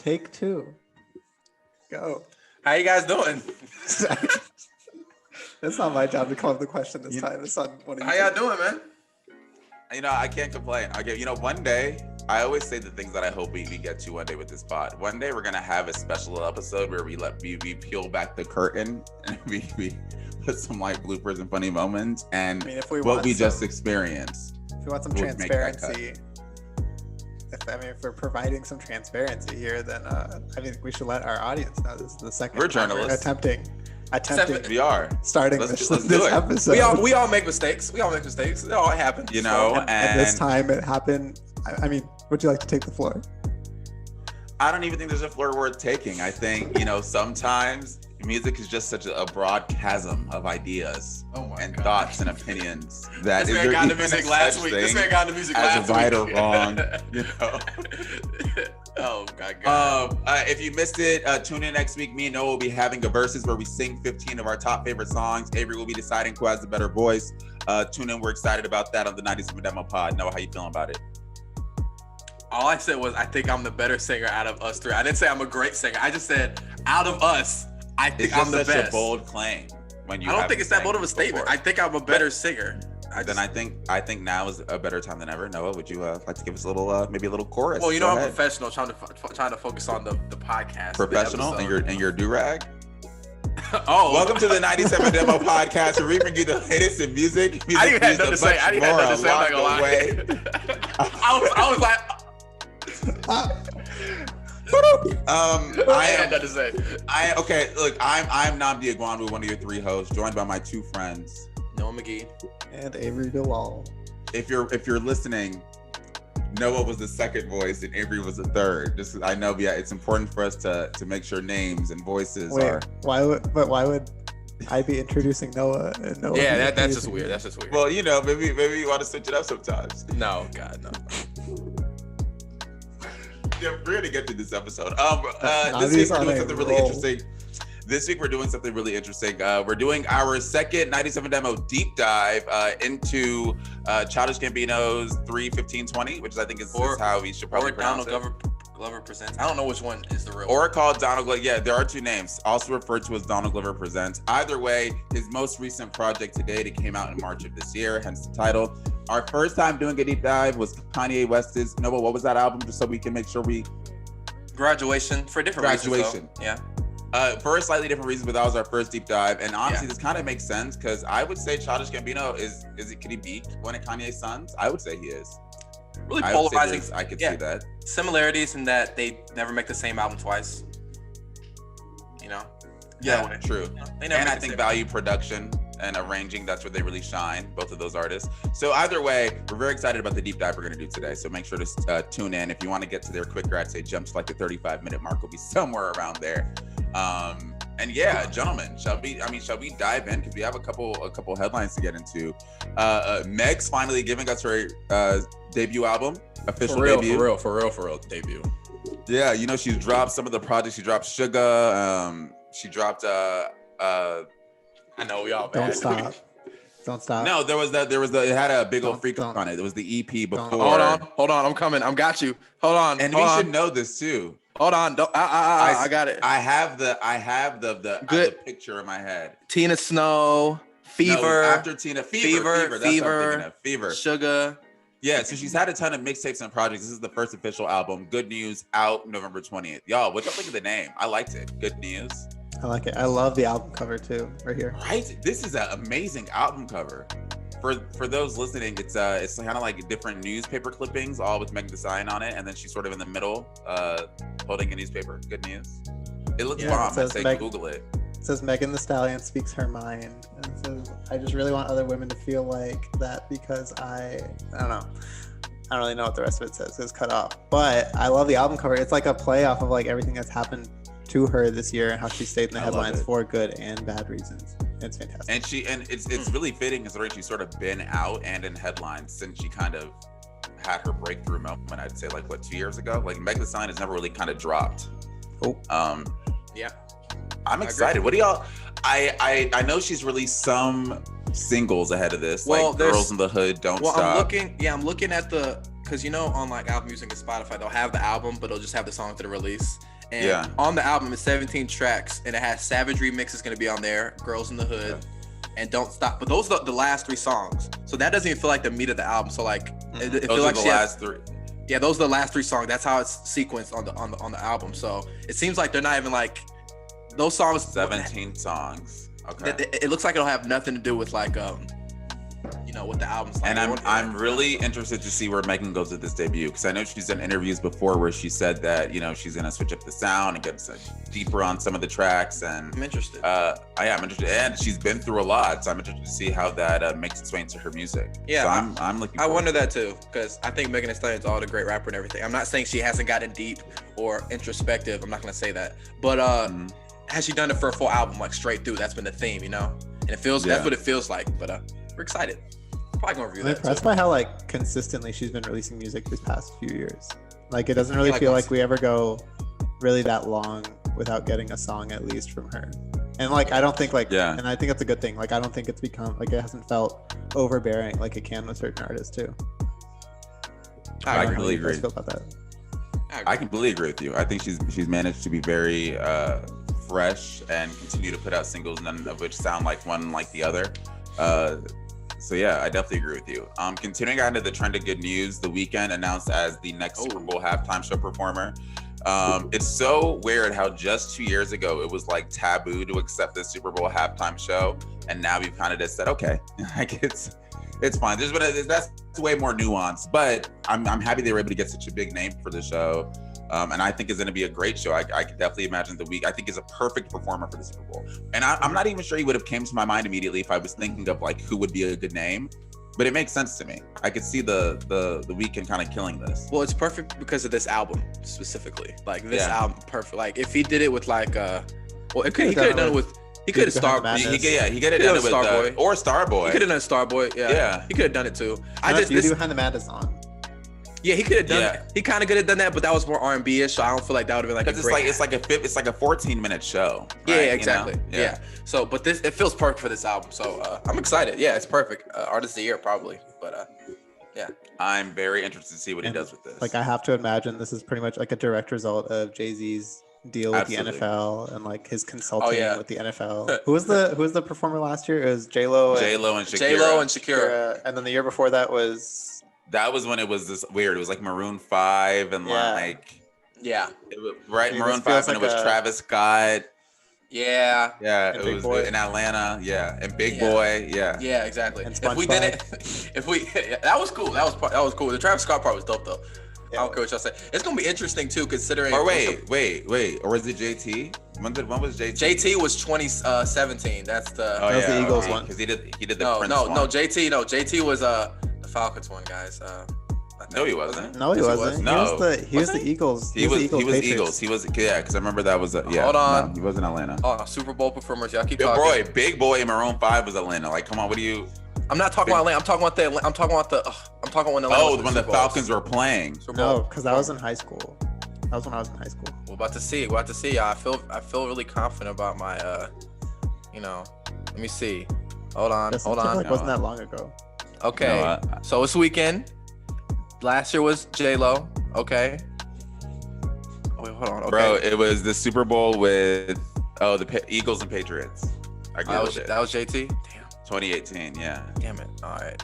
Take two. Go. How you guys doing? It's not my job to come up with the question this time. It's on one of you. How y'all doing, man? I can't complain. One day, I always say the things that I hope we get to one day with this pod. One day we're gonna have a special episode where we peel back the curtain and we put some like bloopers and funny moments and what we just experienced. If we want some transparency, if we're providing some transparency here, then I think we should let our audience know this is the second. We're journalists. Attempting. We are starting let's this episode. We all make mistakes. It all happens. And this time it happened. I mean, would you like to take the floor? I don't even think there's a floor worth taking. I think sometimes music is just such a broad chasm of ideas and thoughts and opinions. That this man got into music last week. As right or wrong, Oh my God. If you missed it, tune in next week. Me and Noah will be having a versus where we sing 15 of our top favorite songs. Avery will be deciding who has the better voice. Tune in. We're excited about that on the 97 Demo Pod. Noah, how you feeling about it? All I said was I think I'm the better singer out of us three. I didn't say I'm a great singer. I just said out of us, I think I'm the best. It's such a bold claim. I don't think it's that bold of a statement. I think I'm a better singer. I think now is a better time than ever. Noah, would you like to give us a little, maybe a little chorus? Well, I'm professional, trying to focus on the podcast. Professional and your do-rag. Welcome to the 97 Demo Podcast, where we bring you the latest in music. I didn't have nothing to say. I'm not gonna lie. I was like. I had nothing to say. Look, I'm Nnamdi Agwanwu, one of your three hosts, joined by my two friends, Noah McGee and Avery DeWall. If you're listening, Noah was the second voice and Avery was the third. I know, it's important for us to make sure names and voices are. Why would I be introducing Noah and Noah? Yeah, that's just weird. Well, maybe you want to switch it up sometimes. No, God, no. Yeah, we're gonna get to this episode. This week we're doing something really interesting. We're doing our second 97 Demo deep dive into Childish Gambino's 3/15/20, which I think is how we should probably pronounce it. Glover Presents. I don't know which one is the real or called Donald Glover. Yeah, there are two names, also referred to as Donald Glover Presents. Either way, his most recent project to date, it came out in March of this year, hence the title. Our first time doing a deep dive was Kanye West's. Noah, what was that album? Just so we can make sure we. Graduation, for different reasons. Yeah. For a slightly different reason, but that was our first deep dive. And honestly, this kind of makes sense because I would say Childish Gambino could he beat one of Kanye's sons? I would say he is. Really polarizing. I could see that. Similarities in that they never make the same album twice. Yeah, true. And I think value production and arranging, that's where they really shine, both of those artists. So either way, we're very excited about the deep dive we're going to do today. So make sure to tune in. If you want to get to there quicker, I'd say jump to like the 35-minute mark. Will be somewhere around there. And yeah, gentlemen, shall we dive in? Because we have a couple headlines to get into. Meg's finally giving us her debut album, official debut. For real, debut. Yeah, she's dropped some of the projects. She dropped Sugar. She dropped I know we all bad. Don't stop. No, it had a big old freak on it. It was the EP before. Hold on, I'm coming. I got you. Hold on. And we should know this too. Hold on. I got it. I have the picture in my head. Tina Snow, Fever. No, after Tina, Fever. That's what I'm thinking of. Fever. Sugar. Yeah, so she's had a ton of mixtapes and projects. This is the first official album. Good News, out November 20th. Y'all, what y'all think of the name? I liked it. Good News. I like it. I love the album cover too, right here. Right? This is an amazing album cover. For those listening, it's kind of like different newspaper clippings, all with Megan Thee Stallion on it, and then she's sort of in the middle, holding a newspaper. Good News. It looks bomb. I say Google it. It says Megan Thee Stallion speaks her mind, and it says, "I just really want other women to feel like that because I don't know. I don't really know what the rest of it says. It's cut off, but I love the album cover. It's like a play off of like everything that's happened to her this year and how she stayed in the headlines for good and bad reasons. It's fantastic. And it's really fitting considering she's sort of been out and in headlines since she kind of had her breakthrough moment. I'd say 2 years ago. Like Megan Thee Stallion has never really kind of dropped. Yeah. I'm excited. What do y'all? I know she's released some singles ahead of this, like Girls in the Hood, Don't Stop. I'm looking at because on like Apple Music and Spotify, they'll have the album, but they'll just have the songs that are released. And on the album, it's 17 tracks, and it has Savage Remix is going to be on there, Girls in the Hood, and Don't Stop. But those are the last 3 songs. So that doesn't even feel like the meat of the album. So like, it feels like the last 3. Yeah, those are the last 3 songs. That's how it's sequenced on the album. So it seems like they're not even like those songs. 17 songs. Okay. It looks like it'll have nothing to do with like what the album's like. And I'm really interested to see where Megan goes with this debut, because I know she's done interviews before where she said that she's gonna switch up the sound and get deeper on some of the tracks. And I'm interested. I'm interested, and she's been through a lot, so I'm interested to see how that makes its way into her music. Yeah, so I'm looking. I wonder that too, because I think Megan Thee Stallion's all the great rapper and everything. I'm not saying she hasn't gotten deep or introspective. I'm not gonna say that, but has she done it for a full album, like straight through? That's been the theme, and it feels that's what it feels like. But we're excited. Probably gonna review that. That's by how like consistently she's been releasing music these past few years. Like it doesn't really feel like we ever go really that long without getting a song at least from her. And like I don't think and I think that's a good thing. Like I don't think it's become like it hasn't felt overbearing like it can with certain artists too. I completely agree. Feel about that? I completely agree with you. I think she's managed to be very fresh and continue to put out singles, none of which sound like one like the other. So yeah, I definitely agree with you. Continuing on to the trend of good news, The Weeknd announced as the next Super Bowl halftime show performer. It's so weird how just 2 years ago it was like taboo to accept the Super Bowl halftime show, and now we've kind of just said, okay, like it's fine. That's way more nuanced, but I'm happy they were able to get such a big name for the show. And I think it's going to be a great show. I could definitely imagine I think is a perfect performer for the Super Bowl. And I'm not even sure he would have came to my mind immediately if I was thinking of like who would be a good name, but it makes sense to me. I could see the Weeknd kind of killing this. Well, it's perfect because of this album specifically. Like this album, perfect. Like if he did it with like he could have done it with. He could have Starboy. He could have done it with Starboy or Starboy. He could have done Starboy. Yeah. He could have done it too. Beauty Behind the Madness on. Yeah, he could have done it. He kind of could have done that, but that was more R&B-ish, so I don't feel like that would have been like it's like a 14-minute show. Right? Yeah, exactly. Yeah. So, but it feels perfect for this album. So I'm excited. Yeah, it's perfect. Artist of the year probably, but yeah. I'm very interested to see what he does with this. Like I have to imagine this is pretty much like a direct result of Jay-Z's deal with the NFL and like his consulting with the NFL. Who was the performer last year? It was J-Lo and Shakira. And then the year before that was. That was when it was this weird. It was like Maroon 5 and Maroon 5 and it was Travis Scott. Yeah. Yeah, it was in Atlanta. Yeah, and Big Boy. Yeah. Yeah, exactly. And if we did it, that was cool. That was cool. The Travis Scott part was dope though. I don't care what y'all say. It's gonna be interesting too, considering. Or wait. Or was it JT? When was JT? JT was 2017. That's the. That was the Eagles one. Because he did the Prince one. No, JT was the Falcons one, guys. No, he wasn't. No, he wasn't. He was the Eagles. He was Eagles. He was because I remember that was Hold on. No, he was in Atlanta. Oh, Super Bowl performers. Y'all keep talking. Big Boy in Maroon 5 was Atlanta. Like, come on, what do you? I'm not talking about Atlanta. I'm talking about when Atlanta. Oh, when the Falcons were playing. No, because I was in high school. That was when I was in high school. We're about to see. I feel really confident about my let me see. Hold on. Like wasn't that long ago. Okay, so it's Weeknd. Last year was J-Lo. Okay. Oh, wait, hold on. Okay. Bro, it was the Super Bowl with the Eagles and Patriots. That was JT. Damn. 2018. Yeah. Damn it. All right.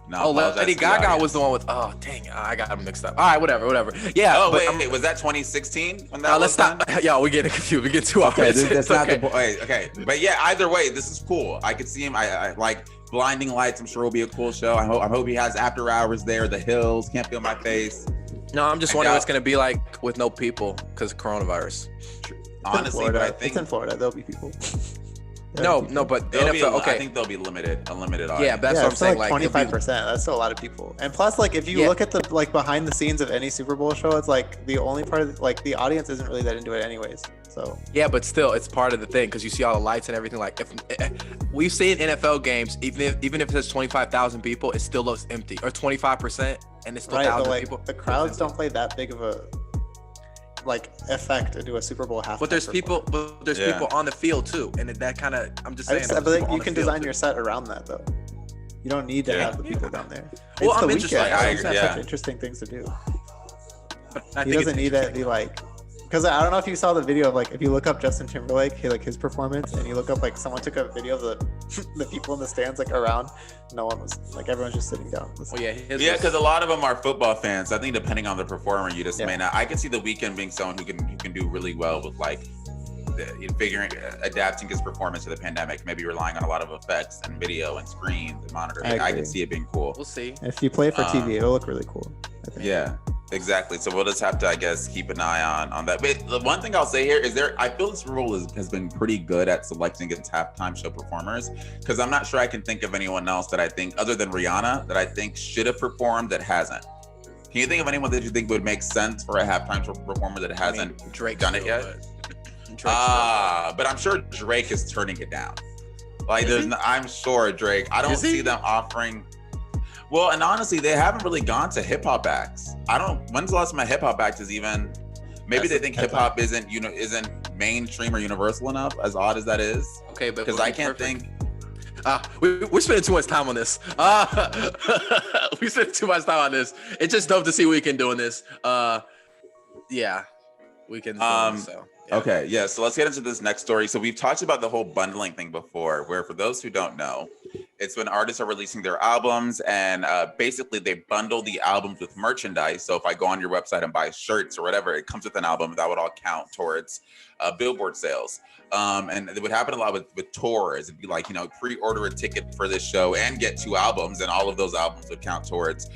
No, Lady Gaga was the one with. Oh, dang! I got them mixed up. All right, whatever. Yeah. Oh, wait, was that 2016 when that? Let's stop. Yo, we getting confused. We get too off. That's not the point. Okay, but yeah, either way, this is cool. I could see him. I like Blinding Lights. I'm sure will be a cool show. I hope he has After Hours there. The Hills. Can't Feel My Face. No, I'm just wondering what it's gonna be like with no people because of coronavirus. Honestly, but I think it's in Florida. There'll be people. No, but the NFL. I think they'll be unlimited audience. Yeah, that's what I'm saying. Like 25%. That's still a lot of people. And plus, like if you look at the like behind the scenes of any Super Bowl show, it's like the only part of like the audience isn't really that into it anyways. So yeah, but still, it's part of the thing because you see all the lights and everything. Like if we've seen NFL games, even if it's 25,000 people, it still looks empty, or 25%, and it's still 1,000 people. The crowds don't play that big of a effect into a Super Bowl halftime. But there's people on the field too, and that kind of I'm just saying. I think you can design your set around that though. You don't need to have the people down there. Well, It's I'm the interested. weekend. I He's agree, got yeah. such interesting things to do. I He think doesn't it's need to interesting. be like, because I don't know if you saw the video of like, if you look up Justin Timberlake, his performance, and you look up like someone took a video of the people in the stands like around, no one was like, everyone's just sitting down. Well, yeah, Yeah, because a lot of them are football fans. I think depending on the performer, you just Yeah. may not. I can see The Weeknd being someone who can do really well with like adapting his performance to the pandemic, maybe relying on a lot of effects and video and screens and monitors. I agree. can see it being cool. We'll see. If you play it for TV, it'll look really cool, I think. Yeah, exactly. So we'll just have to, I guess, keep an eye on that. But the one thing I'll say here is I feel this rule has been pretty good at selecting its halftime show performers, because I'm not sure I can think of anyone else that I think, other than Rihanna, that I think should have performed that hasn't. Can you think of anyone that you think would make sense for a halftime show performer that hasn't Drake done it yet? But I'm sure Drake is turning it down. Like, I'm sure Drake. I don't see them offering. Well, and honestly, they haven't really gone to hip hop acts. When's the last time a hip hop act is even? Maybe they think hip hop isn't mainstream or universal enough. As odd as that is. Okay, but because I can't think. We're spending too much time on this. We spent too much time on this. It's just dope to see Weeknd doing this. Yeah, Weeknd's doing this, so. Yeah. Okay, yeah. So let's get into this next story. So we've talked about the whole bundling thing before, where for those who don't know, it's when artists are releasing their albums and basically they bundle the albums with merchandise. So if I go on your website and buy shirts or whatever, it comes with an album that would all count towards Billboard sales. And it would happen a lot with tours. It'd be like, pre-order a ticket for this show and get 2 albums, and all of those albums would count towards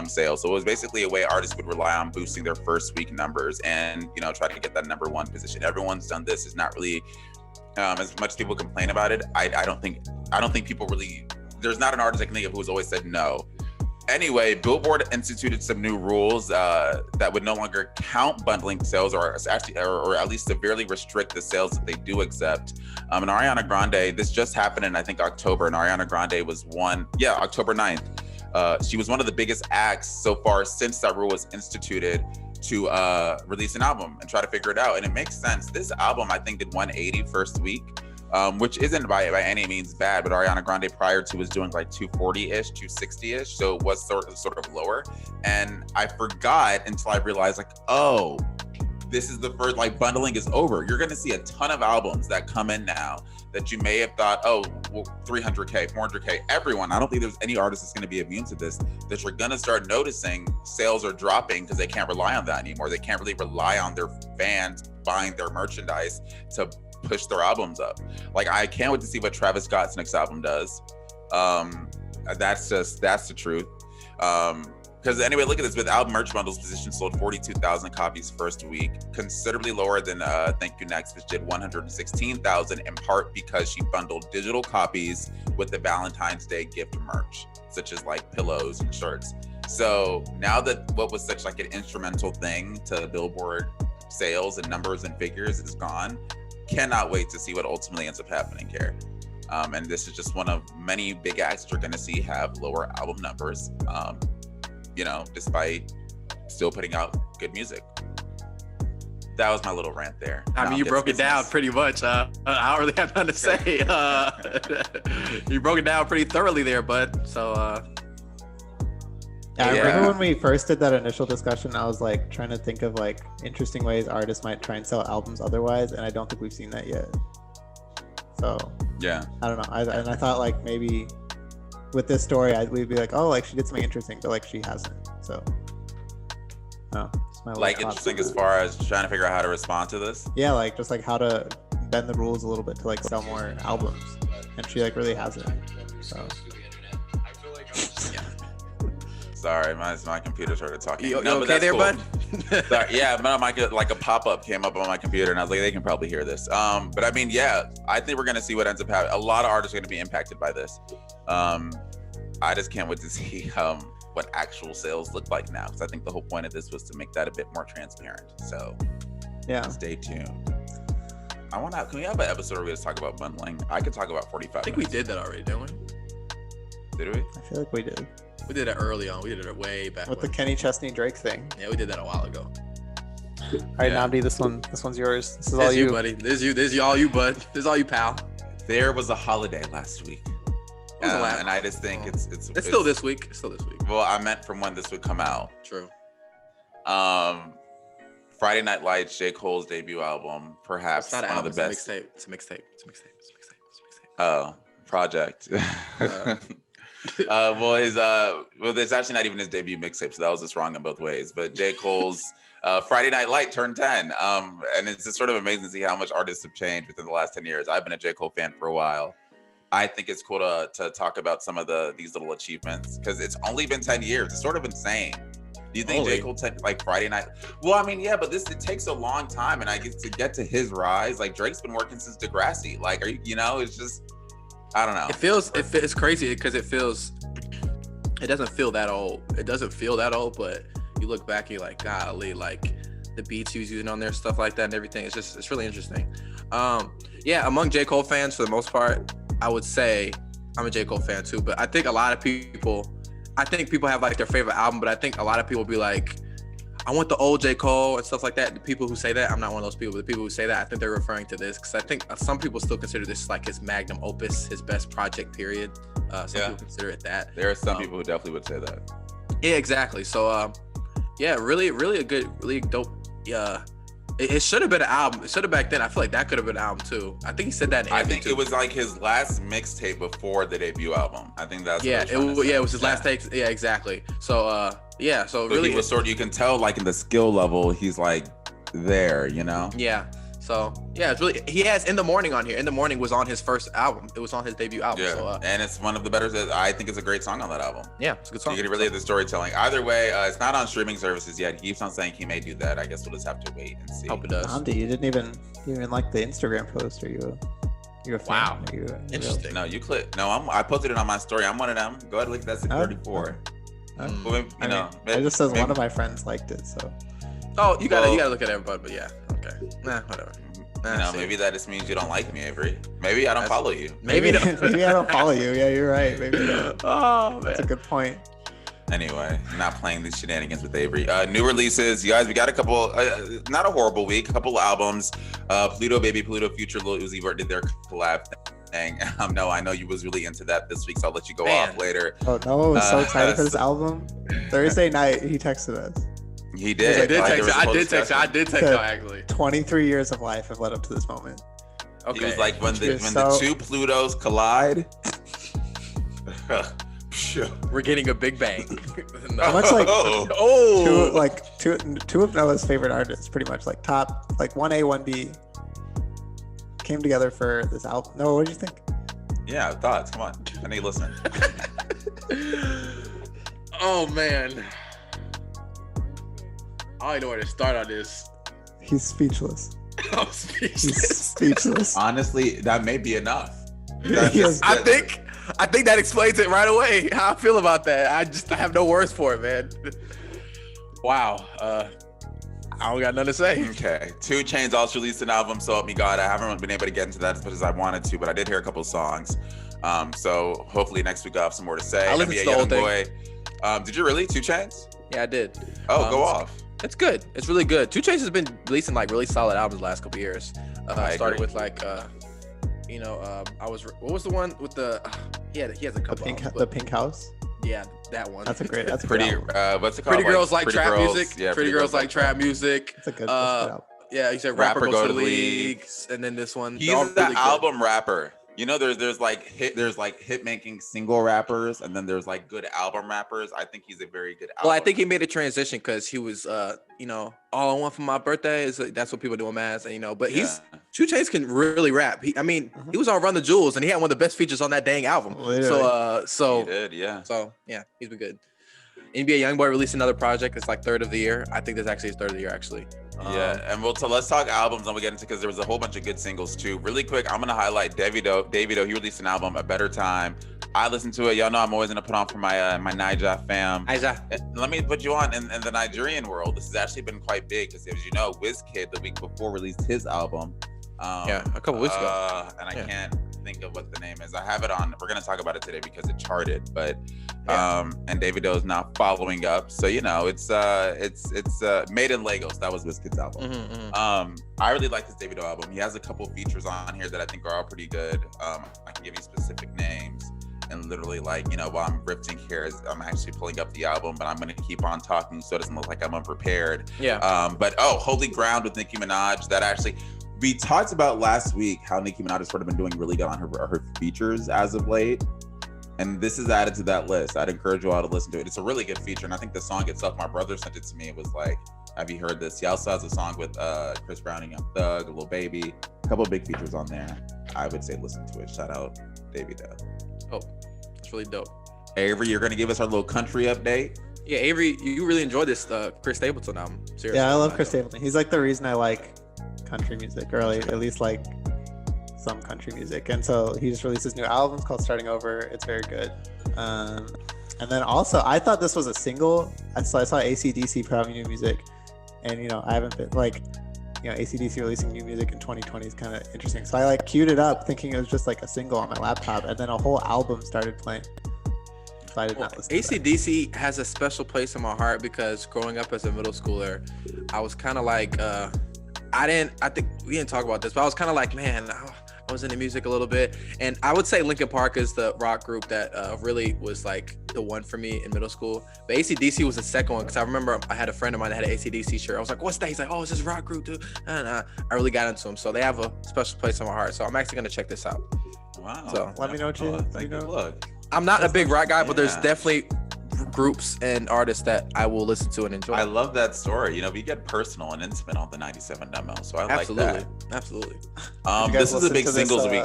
sales. So it was basically a way artists would rely on boosting their first week numbers and, try to get that number 1 position. Everyone's done this. It's not really as much as people complain about it. I don't think people really, there's not an artist I can think of who has always said no. Anyway, Billboard instituted some new rules that would no longer count bundling sales, or at least severely restrict the sales that they do accept. And Ariana Grande, this just happened in I think October, and Ariana Grande was October 9th. She was one of the biggest acts so far since that rule was instituted to release an album and try to figure it out. And it makes sense. This album I think did 180 first week. Which isn't by any means bad, but Ariana Grande prior to was doing like 240-ish, 260-ish, so it was sort of lower. And I forgot until I realized this is the first, bundling is over. You're gonna see a ton of albums that come in now that you may have thought, 300K, 400K, everyone. I don't think there's any artist that's gonna be immune to this, that you're gonna start noticing sales are dropping because they can't rely on that anymore. They can't really rely on their fans buying their merchandise to push their albums up. I can't wait to see what Travis Scott's next album does. That's the truth. Because anyway, look at this. With album merch bundles, Position sold 42,000 copies first week, considerably lower than Thank You Next, which did 116,000, in part because she bundled digital copies with the Valentine's Day gift merch, such as pillows and shirts. So now that what was such an instrumental thing to Billboard sales and numbers and figures is gone, cannot wait to see what ultimately ends up happening here. And this is just one of many big acts you're going to see have lower album numbers, despite still putting out good music. That was my little rant there. I mean, you broke it down pretty much. I don't really have nothing to say. You broke it down pretty thoroughly there, bud. So, I remember when we first did that initial discussion, I was trying to think of interesting ways artists might try and sell albums otherwise, and I don't think we've seen that yet. So yeah, I don't know. I thought maybe with this story, we'd be she did something interesting, but she hasn't. So no, it's my interesting as far as trying to figure out how to respond to this. Yeah, just how to bend the rules a little bit to sell more albums, and she really hasn't. So. Sorry, my computer started talking. You okay there, cool. Bud? Sorry, yeah, a pop-up came up on my computer, and I was like, they can probably hear this. But I mean, yeah, I think we're gonna see what ends up happening. A lot of artists are gonna be impacted by this. I just can't wait to see what actual sales look like now, because I think the whole point of this was to make that a bit more transparent. So yeah, stay tuned. Can we have an episode where we just talk about bundling? I could talk about 45 I think minutes. we did that already, didn't we? Did we? I feel like we did. We did it early on. We did it way back with the Kenny Chesney Drake thing. Yeah, we did that a while ago. All right, Nnamdi, this one's yours. This is all you, buddy. This is all you, bud. This is all you, pal. There was a holiday last week. And I just think it's still this week. It's still this week. Well, I meant from when this would come out. True. Friday Night Lights, J. Cole's debut album, perhaps one of the best. It's a mixtape. Oh, project. Well, it's actually not even his debut mixtape, so that was just wrong in both ways. But J. Cole's Friday Night Light turned 10, and it's just sort of amazing to see how much artists have changed within the last 10 years. I've been a J. Cole fan for a while. I think it's cool to talk about some of these little achievements because it's only been 10 years. It's sort of insane. Do you think J. Cole like Friday Night? Well, I mean, yeah, but it takes a long time, and I get to his rise. Like Drake's been working since Degrassi. Like, it's just, I don't know. It's crazy because it doesn't feel that old. It doesn't feel that old, but you look back and you're like, golly, like the beats he was using on there, stuff like that, and everything. It's really interesting. Among J. Cole fans, for the most part, I would say I'm a J. Cole fan too, but I think a lot of people have like their favorite album, but I think a lot of people be like, I want the old J. Cole and stuff like that. The people who say that, I'm not one of those people, but the people who say that, I think they're referring to this because I think some people still consider this like his magnum opus, his best project, period. Some people consider it that. There are some people who definitely would say that. Yeah, exactly. So, really, really a good, really dope. It should have been an album. It should have back then. I feel like that could have been an album too. I think he said that in I think it was like his last mixtape before the debut album. I think that's it was his last take. Yeah, exactly. So so really he was you can tell like in the skill level he's like there, Yeah. So it's really he has In the Morning on here. In the Morning was on his first album. It was on his debut album. Yeah. So, and it's one of the better. I think it's a great song on that album. Yeah, it's a good song. You can really have the storytelling. Either way, it's not on streaming services yet. He keeps on saying he may do that. I guess we'll just have to wait and see. Hope it does. Nnamdi, you didn't even like the Instagram post. Are you a fan? Wow. Are you Interesting. No, you click. No, I posted it on my story. I'm one of them. Go ahead and look. That's at 34. I just says one of my friends liked it, so. Oh, you gotta look at everybody, but yeah, okay. Nah, whatever. Maybe that just means you don't like me, Avery. Maybe I don't follow you. Maybe I don't follow you. Yeah, you're right. Maybe I don't. Oh, man. That's a good point. Anyway, not playing these shenanigans with Avery. New releases, you guys. We got a couple. Not a horrible week. A couple of albums. Pluto, Baby Pluto, Future, Lil Uzi Vert did their collab thing. No, I know you was really into that this week, so I'll let you go off later. Oh no, I was so excited for this album. Thursday night, he texted us. He did. I did text him actually. 23 years of life have led up to this moment. Okay. He was like, when the two Plutos collide. We're getting a big bang. How much two of Noah's favorite artists, pretty much like top, like 1A, 1B, came together for this album. Noah, what do you think? Yeah, thoughts. Come on, I need to listen. Oh man, I don't know where to start on this. He's speechless. I'm speechless. He's speechless. Honestly, that may be enough. I think that explains it right away. How I feel about that. I have no words for it, man. Wow. I don't got nothing to say. Okay. 2 Chainz also released an album, So Help Me God. I haven't been able to get into that as much as I wanted to, but I did hear a couple of songs. So hopefully next week I'll have some more to say. I listened to the whole thing. Did you really? 2 Chainz? Yeah, I did. Oh, go off. It's good. It's really good. 2 Chainz has been releasing like really solid albums the last couple of years. I started with like what was the one with the he has a couple the Pink House. Yeah, that one. That's pretty what's it called? Pretty Girls Like Trap Music. Yeah, Pretty Girls Like Trap Music. That's a good album. Yeah, he said Rapper Goes to the League, and then this one. He's the album rapper. You know, there's like hit making single rappers, and then there's like good album rappers. I think he's a very good album. Well, I think he made a transition because he was all I want for my birthday is that's what people do him as, and but he's 2 Chainz can really rap. He was on Run the Jewels, and he had one of the best features on that dang album. Literally. So he did, yeah. So yeah, he's been good. NBA YoungBoy released another project. It's like third of the year. I think that's actually his third of the year, actually. Yeah, and let's talk albums, and we'll get into because there was a whole bunch of good singles too. Really quick, I'm gonna highlight Davido. He released an album, A Better Time. I listened to it. Y'all know I'm always gonna put on for my my Naija fam. Let me put you on in the Nigerian world. This has actually been quite big because, as you know, Wizkid the week before released his album. A couple weeks ago. And I can't think of what the name is. I have it on. We're gonna talk about it today because it charted, but and Davido is now following up. So it's Made in Lagos. That was Wizkid's album. I really like this Davido album. He has a couple features on here that I think are all pretty good. I can give you specific names. and literally like, you know, while I'm riffing here, I'm actually pulling up the album, but I'm going to keep on talking so it doesn't look like I'm unprepared. Yeah. But Holy Ground with Nicki Minaj, that actually, we talked about last week how Nicki Minaj has sort of been doing really good on her features as of late. And this is added to that list. I'd encourage you all to listen to it. It's a really good feature. And I think the song itself, my brother sent it to me. It was like, have you heard this? He also has a song with Chris Brown and Young Thug, Lil Baby. A couple of big features on there. I would say listen to it. Shout out Davey Dub. Oh, that's really dope. Avery, you're going to give us our little country update? Yeah, Avery, you really enjoyed this Chris Stapleton album. Seriously. Yeah, I love Chris Stapleton. He's like the reason I like country music, or at least like some country music. And so he just released his new album. It's called Starting Over. It's very good. And then also, I thought this was a single. I saw AC/DC put out new music, and you know, I haven't been like, you know, AC/DC releasing new music in 2020 is kind of interesting. So I like queued it up thinking it was just like a single on my laptop, and then a whole album started playing. So I did not listen to that. AC/DC has a special place in my heart because growing up as a middle schooler, I was kind of like, I think we didn't talk about this, but I was kind of like, man, I was into music a little bit. And I would say Linkin Park is the rock group that really was like the one for me in middle school. But AC/DC was the second one because I remember I had a friend of mine that had an AC/DC shirt. I was like, what's that? He's like, oh, it's this rock group, dude. And I really got into them. So they have a special place in my heart. So I'm actually going to check this out. Wow. So let me know what you know. Look. I'm not a big rock guy, but there's definitely groups and artists that I will listen to and enjoy. I love that story. You know, we get personal and intimate on the 97 demo, so I like that. Absolutely. This is a big singles week.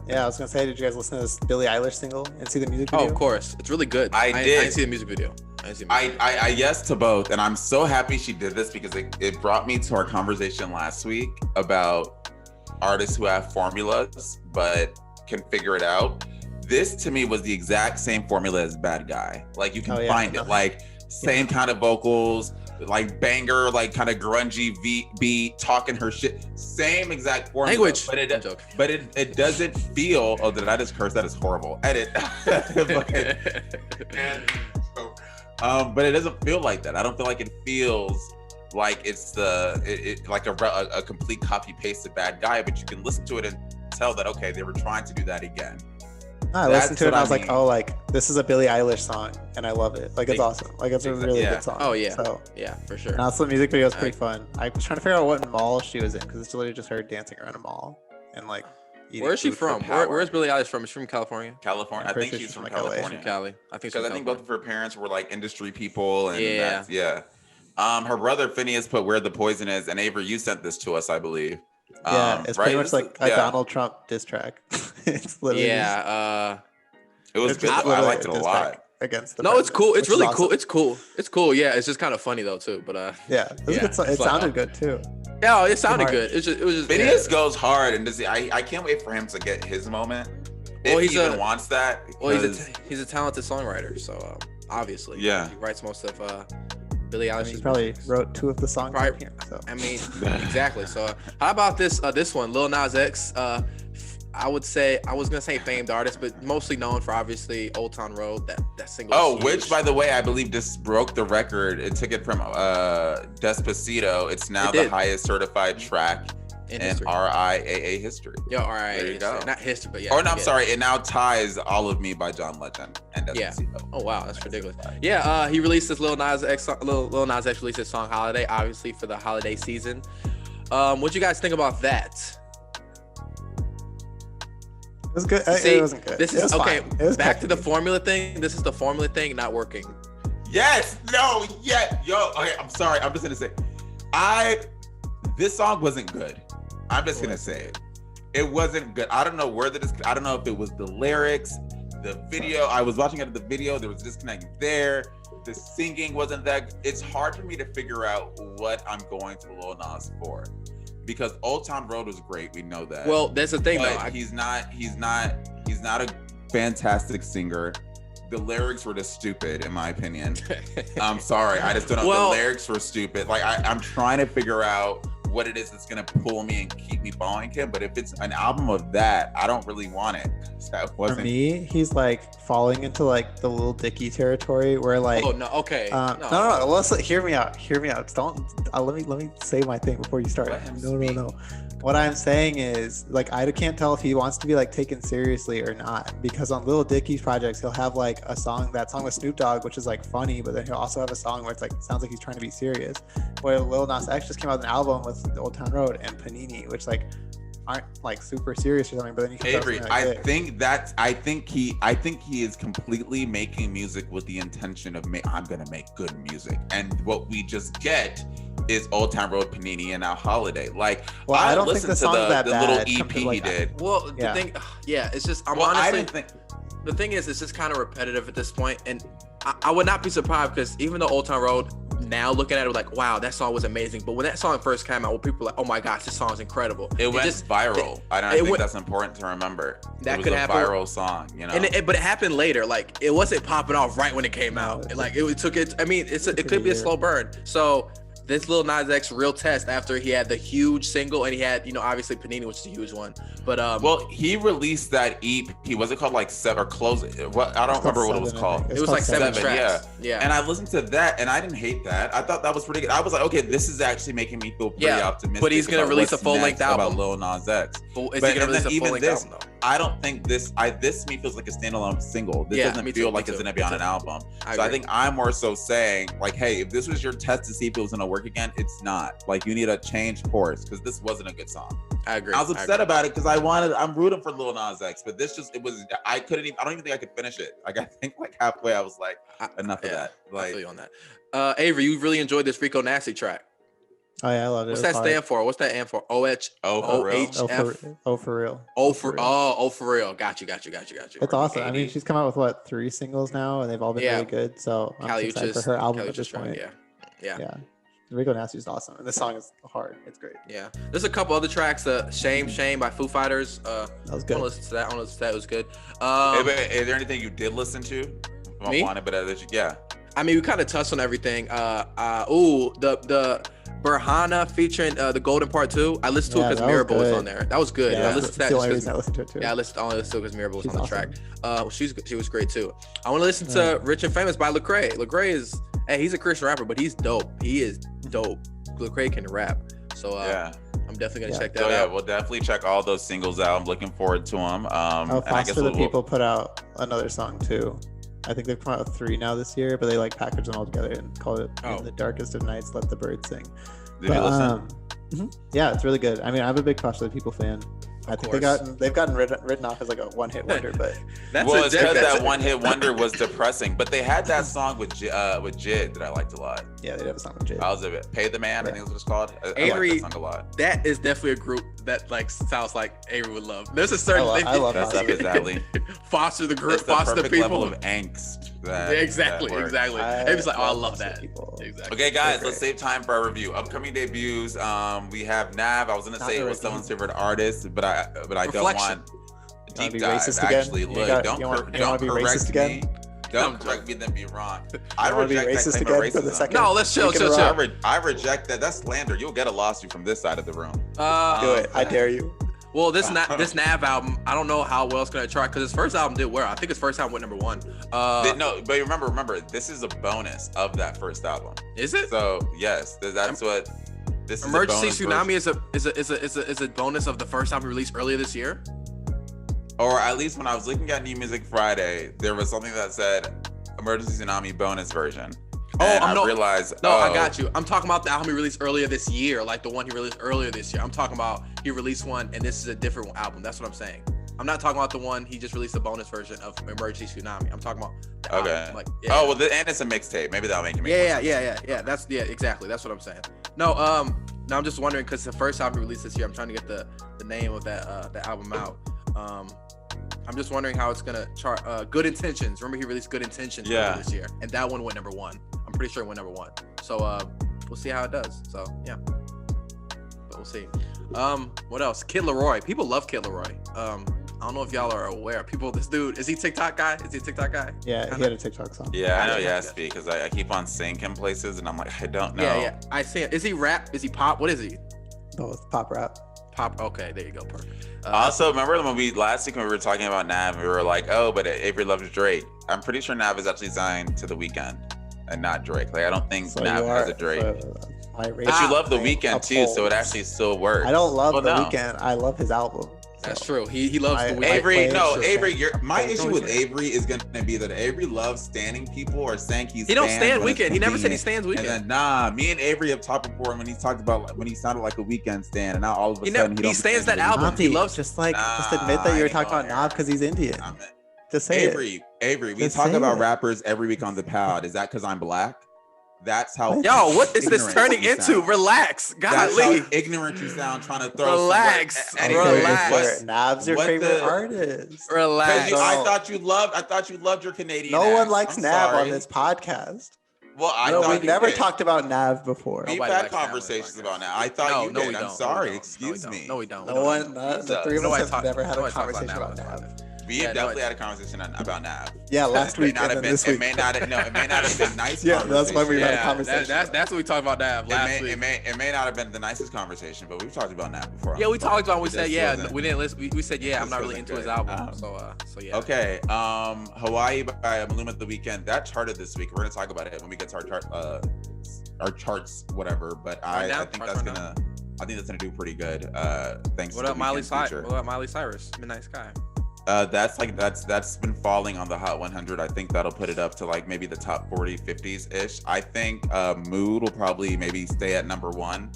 Yeah, I was gonna say, did you guys listen to this Billie Eilish single and see the music video? Oh, of course. It's really good. I did. I didn't see the music video. I yes to both, and I'm so happy she did this because it brought me to our conversation last week about artists who have formulas but can figure it out. This to me was the exact same formula as Bad Guy. Like you can find it, like same kind of vocals, like banger, like kind of grungy beat, talking her shit, same exact formula. Language, but it doesn't feel. Oh, did I just curse? That is horrible. Edit. But it doesn't feel like that. I don't feel like it feels like it's like a complete copy paste of Bad Guy. But you can listen to it and tell that okay, they were trying to do that again. I listened to it and I was like, oh, like this is a Billie Eilish song and I love it. Like it's awesome. Like it's a really good song. Oh yeah. So yeah, for sure. And also the music video is pretty fun. I was trying to figure out what mall she was in because it's literally just her dancing around a mall and like. Where is she from? Where's Billie Eilish from? Is she from California? California. I think she's from California. Cali. I think both of her parents were like industry people and yeah. Her brother Phineas put Where the Poison Is, and Avery, you sent this to us, I believe. Yeah, it's pretty much like a Donald Trump diss track. It's literally it was good. I liked it a lot. Against the it's cool. It's really cool. It's cool. It's cool. Yeah, it's just kind of funny though too. But yeah, it was good. It sounded good too. Yeah, it sounded good. It was just Phineas goes hard, and I can't wait for him to get his moment. Well, he even wants that. Well, he's a talented songwriter, so obviously, he writes most of Billie Eilish. He probably wrote 2 of the songs. So. I mean, exactly. So how about this one, Lil Nas X? I would say I was gonna say famed artist, but mostly known for obviously Old Town Road. That single. Oh, which by the way, I believe this broke the record. It took it from Despacito. It's now the highest certified track in RIAA history. Yeah, RIAA. There you go. Not history, but yeah. Or no, I'm sorry. It now ties All of Me by John Legend and Despacito. Yeah. Oh wow, that's ridiculous. Yeah, he released this Lil Nas X released his song Holiday, obviously for the holiday season. What you guys think about that? It was good. See, it wasn't good. This is okay. Back to the formula thing. This is the formula thing not working. Yes. No. Yeah. Yo. Okay. I'm sorry. I'm just gonna say, this song wasn't good. I'm just gonna say it. It wasn't good. I don't know I don't know if it was the lyrics, the video. I was watching it at the video. There was a disconnect there. The singing wasn't that. It's hard for me to figure out what I'm going to Lil Nas for. Because Old Town Road was great, we know that. Well, that's the thing, though. He's not a fantastic singer. The lyrics were just stupid, in my opinion. I'm sorry, I just don't know. The lyrics were stupid. Like I'm trying to figure out what it is that's gonna pull me and keep me following him. But if it's an album of that, I don't really want it. For me, he's like falling into like the Lil Dicky territory where like. Oh no, okay. No. Let's hear me out. Don't. Let me say my thing before you start. No. What I'm saying is, like, I can't tell if he wants to be like taken seriously or not, because on Lil Dicky's projects, he'll have like a song with Snoop Dogg, which is like funny, but then he'll also have a song where it's like sounds like he's trying to be serious. Where Lil Nas X just came out with an album with Old Town Road and Panini, which like aren't like super serious or something, but then you can Avery, I think he is completely making music with the intention of I'm gonna make good music, and what we just get is Old Town Road, Panini, and now Holiday. Like, well, I don't think listened to the little EP he did. Well, the thing, it's just the thing is, it's just kind of repetitive at this point, and I would not be surprised, because even though Old Town Road, now looking at it, like, wow, that song was amazing. But when that song first came out, well, people were like, oh my gosh, this song's incredible. It went viral. I think that's important to remember. That was could a happen. Viral song, you know. But it happened later. Like, it wasn't popping off right when it came out. Like, it took it. I mean, it could be a slow burn. So this Lil Nas X real test, after he had the huge single, and he had, obviously Panini, which is a huge one. But well, he released that EP. Was it called like Seven or Close? What, I don't remember what it was called. It was like seven tracks. Yeah. And I listened to that, and I didn't hate that. I thought that was pretty good. I was like, okay, this is actually making me feel pretty optimistic. But he's gonna release a full-length album about Lil Nas X. Is he gonna release a full-length album though? I don't think this to me feels like a standalone single. This doesn't feel like it's gonna be on an album. I think I'm more so saying, like, hey, if this was your test to see if it was gonna work again, it's not. Like, you need to change course, because this wasn't a good song. I agree. I was upset about it because I'm rooting for Lil Nas X, but I don't even think I could finish it. Like, I think like halfway I was like, enough of that. Like, I feel you on that. Avery, you really enjoyed this Rico Nasty track. Oh yeah, I love it. What's that stand for? What's that stand for? Oh for real. Oh for real. Got you. It's awesome. I mean, she's come out with 3 singles now, and they've all been really good. So I'm excited for her album at this point. Yeah. Rico Nasty is awesome, and this song is hard. It's great. Yeah, there's a couple other tracks. Shame by Foo Fighters. That was good. I want to listen to that. It was good. Is there anything you did listen to? Me? Yeah. I mean, we kind of touched on everything. The Burhana featuring the Golden Part 2. I listened to it because Mirabel was on there. That was good. Yeah, I listened to that. The only reason I listened to it too. Yeah, I only listened to it because Mirabel was on the track. She was great too. I want to listen to Rich and Famous by Lecrae. Lecrae is, he's a Christian rapper, but he's dope. He is dope. Lecrae can rap. So I'm definitely gonna check that out. Yeah, we'll definitely check all those singles out. I'm looking forward to them. Foster the People put out another song too. I think they've come out with 3 now this year, but they like packaged them all together and called it In the Darkest of Nights, Let the Birds Sing. Did you listen? Yeah, it's really good. I mean, I'm a big Foster the People fan. I think they've gotten written off as like a one-hit wonder, but it's because that one-hit wonder was depressing. But they had that song with Jid that I liked a lot. Yeah, they have a song with Jid. I was Pay the Man, I think that's what it's called. Avery, I like that song a lot. That is definitely a group that like sounds like Avery would love. There's a certain I love that's up his alley. Foster the group, Foster the people. Level of angst. Exactly. Avery's like, I love that. Exactly. Okay, guys, let's save time for our review. Upcoming debuts. We have Nav. I was gonna say it was someone's favorite artist, but I don't want deep dive. Actually, look, don't correct me. Don't correct me, then be wrong. I reject that claim of racism. No, let's chill. I reject that. That's slander. You'll get a lawsuit from this side of the room. Do it. I dare you. Well, this Nav album, I don't know how well it's gonna chart, because his first album did well. I think his first album went #1. No, but remember, this is a bonus of that first album. Is it? So yes, that's what this is. Emergency Tsunami is a bonus of the first album released earlier this year. Or at least when I was looking at New Music Friday, there was something that said Emergency Tsunami bonus version. I realized. No, I got you. I'm talking about the album he released earlier this year, like the one he released earlier this year. I'm talking about he released one, and this is a different album. That's what I'm saying. I'm not talking about the one he just released a bonus version of Emergency Tsunami. I'm talking about the album. Like, and it's a mixtape. Maybe that'll make it make sense. Yeah. Exactly. That's what I'm saying. No, I'm just wondering, because the first album he released this year, I'm trying to get the name of that album out. I'm just wondering how it's gonna chart. Good Intentions. Remember, he released Good Intentions this year, and that one went #1. I'm pretty sure it went #1. So we'll see how it does. So yeah, but we'll see. What else? Kid Laroi. People love Kid Laroi. I don't know if y'all are aware. This dude, is he TikTok guy? Is he a TikTok guy? Yeah, he had a TikTok song. Yeah, I know he has to be, because I keep on seeing him places, and I'm like, I don't know. Yeah. I see him. Is he rap? Is he pop? What is he? Both pop rap. Pop. Okay, there you go. Perfect. Also, remember last week when we were talking about Nav, we were like, oh, but Avery loves Drake. I'm pretty sure Nav is actually signed to The Weeknd and not Drake. Like, I don't think Nav has a Drake. But you love The Weeknd too, so it actually still works. I don't love The Weeknd. I love his album. That's true. He loves The Weeknd. Avery, my issue with Avery is gonna be that Avery loves standing people or saying he don't stand Weeknd. He never said he stands Weeknd. And then me and Avery have talked before when he talked about when he sounded like a Weeknd stan, and now all of a sudden he stands that album. He loves just admit that you were talking about Nav because he's Indian. Just say Avery, we talk about rappers every week on the pod. Is that because I'm black? That's how. Yo, what is this turning into? Relax, That's how ignorant you sound. Trying to throw. Relax. Nav's your favorite artist. Relax. I thought you loved your Canadian. No one likes Nav on this podcast. Well, we never talked about Nav before. We've had conversations about Nav. I thought you did. I'm sorry. Excuse me. No, we don't. No one. The three of us have never had a conversation about Nav. We have definitely had a conversation about Nav. Yeah, last week and then this week. It may not have been nice. Yeah, that's why we had a conversation. That's what we talked about Nav last week. It may not have been the nicest conversation, but we've talked about Nav before. Yeah, we talked about. We said we didn't listen. We said I'm not really into his album. So yeah. Okay. Hawaii by Maluma The Weeknd. That charted this week. We're gonna talk about it when we get to our charts, whatever. But I think that's gonna do pretty good. Thanks. What about Miley Cyrus? What about Miley Cyrus? Midnight Sky. That's been falling on the Hot 100. I think that'll put it up to like maybe the top 40, 50s ish. I think Mood will probably maybe stay at number 1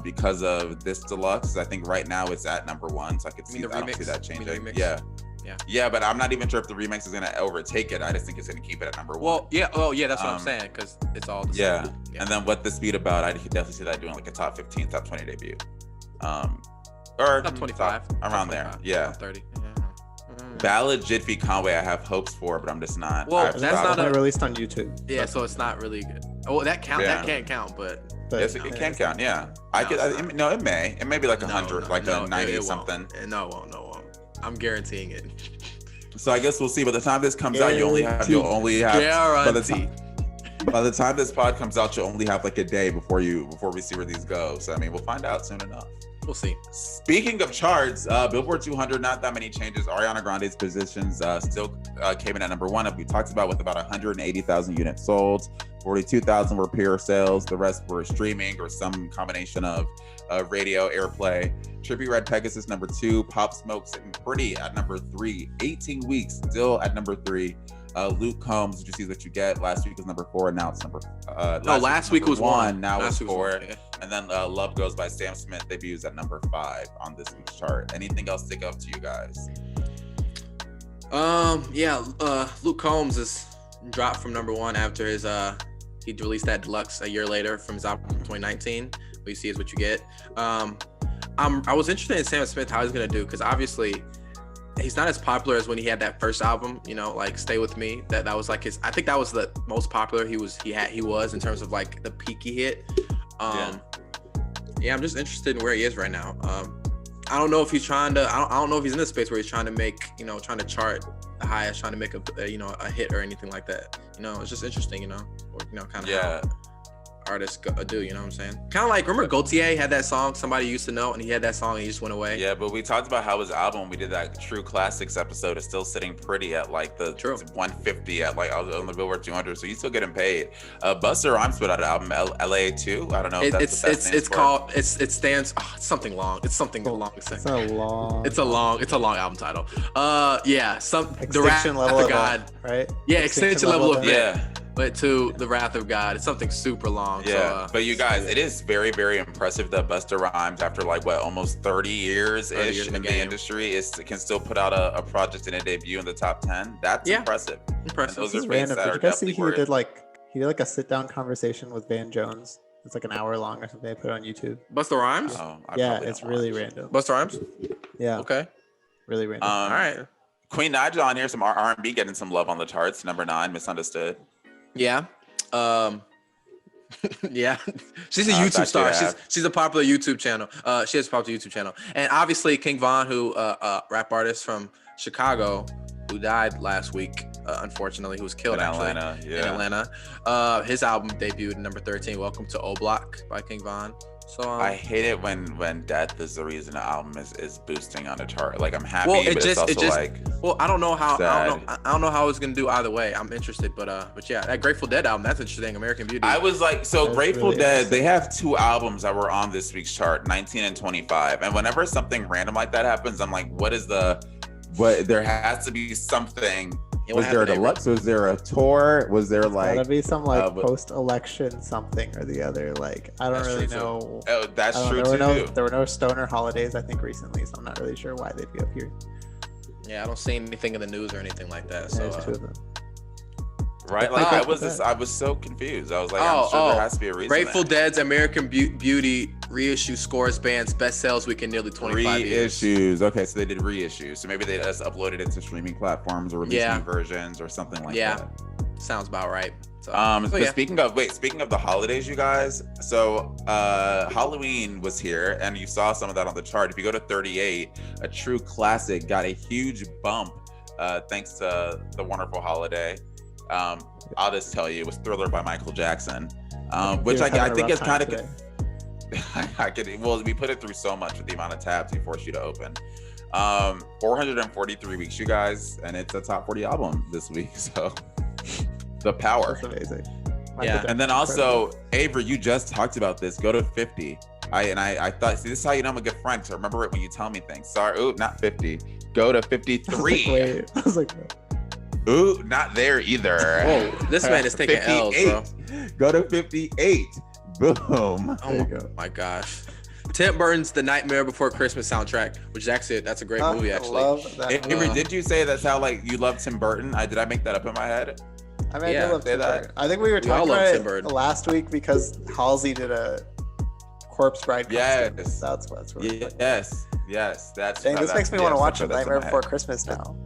because of this deluxe. I think right now it's at number 1, so I don't see that changing. Yeah, but I'm not even sure if the remix is gonna overtake it. I just think it's gonna keep it at number 1. Well, yeah, that's what I'm saying, because it's all the same. Yeah, and then What the Speed About, I definitely see that doing like a top 15, top 20 debut. Or top 25 around top 25, there. Yeah, top 30. Ballad Jitfi Conway, I have hopes for, but I'm just not. Well, that's not released on YouTube. Yeah, so it's not really good. Oh, that can't count, but yes, it can count. Yeah, it may. It may be like 100, like a 90 something. No, it won't. I'm guaranteeing it. So I guess we'll see. By the time this comes out, you'll only have. By the time this pod comes out, you'll only have like a day before we see where these go. So I mean, we'll find out soon enough. We'll see. Speaking of charts, Billboard 200, not that many changes. Ariana Grande's positions still came in at number 1, as we talked about, with about 180,000 units sold. 42,000 were pure sales. The rest were streaming or some combination of radio airplay. Trippie Red Pegasus, number 2. Pop Smoke sitting pretty at number 3. 18 weeks, still at number 3. Luke Combs, Did You See What You Get? Last week was number 4, and now it's number. Last week was 1. Now it's 4. And then Love Goes by Sam Smith debuts at number 5 on this week's chart. Anything else stick up to you guys? Luke Combs is dropped from number 1 after his he released that deluxe a year later from his album 2019. What You See Is What You Get. I was interested in Sam Smith, how he's gonna do, because obviously he's not as popular as when he had that first album, like Stay With Me. That was like I think that was the most popular he was in terms of like the peak he hit. I'm just interested in where he is right now. I don't know if he's trying to. I don't know if he's in this space where he's trying to make, trying to chart the highest, trying to make a hit or anything like that. It's just interesting, kind of how artists do, you know what I'm saying? Kind of like, remember Gaultier had that song Somebody Used to Know, and he had that song and he just went away. Yeah, but we talked about how his album, we did that True Classics episode, is still sitting pretty at like the 150 at like on the Billboard 200, so he's still getting paid. Busta Rhymes put out an album, LA 2. I don't know if that's what that stands for. It's something long. It's something long. It's a long album title. The Wrath of God, right? Yeah, Extinction Level of Yeah. But to The Wrath of God, it's something super long. Yeah, but you guys, it is very, very impressive that Busta Rhymes, after like almost 30 years-ish in the industry, can still put out a project and a debut in the top 10. That's impressive. Those are random. Did you guys see he did like a sit-down conversation with Van Jones? It's like an hour long or something. I put it on YouTube. Busta Rhymes? It's really random. Busta Rhymes? Yeah. Okay. Really random. All right. Queen Naija on here, some R&B getting some love on the charts. Number 9, Misunderstood. Yeah. Yeah. She's a YouTube star. She's a popular YouTube channel. She has a popular YouTube channel. And obviously King Von, who rap artist from Chicago, who died last week, unfortunately, who was killed in Atlanta. His album debuted at number 13, Welcome to O Block by King Von. So I hate it when death is the reason the album is boosting on the chart. Like I'm happy, well, but it's also like. Well, I don't know how. sad. I don't know how it's gonna do either way. I'm interested, but yeah, that Grateful Dead album, that's interesting. American Beauty. I was like, so That's Grateful really Dead, they have 2 albums that were on this week's chart, 19 and 25. And whenever something random like that happens, I'm like, what there has to be something. Was there a deluxe? Was there a tour? Was there like gotta be some like post-election something or the other? Like I don't really know. Oh, that's true There were no stoner holidays I think recently, so I'm not really sure why they'd be up here. Yeah, I don't see anything in the news or anything like that. So There's 2 of them. Right? Like I was so confused. I was like, I'm sure there has to be a reason. Grateful Dead's American Beauty reissue scores band's best sales week in nearly 25 years. Reissues. Okay, so they did reissues. So maybe they just uploaded it to streaming platforms or released new versions or something like that. Sounds about right. So, speaking of the holidays, you guys. So Halloween was here, and you saw some of that on the chart. If you go to 38, a true classic got a huge bump thanks to the wonderful holiday. I'll just tell you, it was Thriller by Michael Jackson, which I think is kind of. Well, we put it through so much with the amount of tabs we force you to open. 443 weeks, you guys, and it's a top 40 album this week. So the power. That's amazing. And then also, Avery, you just talked about this. Go to 50. I thought, see, this is how you know I'm a good friend. Because I remember it when you tell me things. Sorry, ooh, not 50. Go to 53. I was like, ooh, not there either. Whoa, this man is taking L's, bro. Go to 58. Boom. Oh my gosh. Tim Burton's The Nightmare Before Christmas soundtrack, which is actually that's a great movie. Actually, love that Avery, did you say that's how like you love Tim Burton? Did I make that up in my head? I mean, I love Tim Burton. I think we were talking about it last week because Halsey did a Corpse Bride costume. Yes, that's really funny. Yes, that's. Dang, this makes me want to watch The Nightmare Before Christmas now.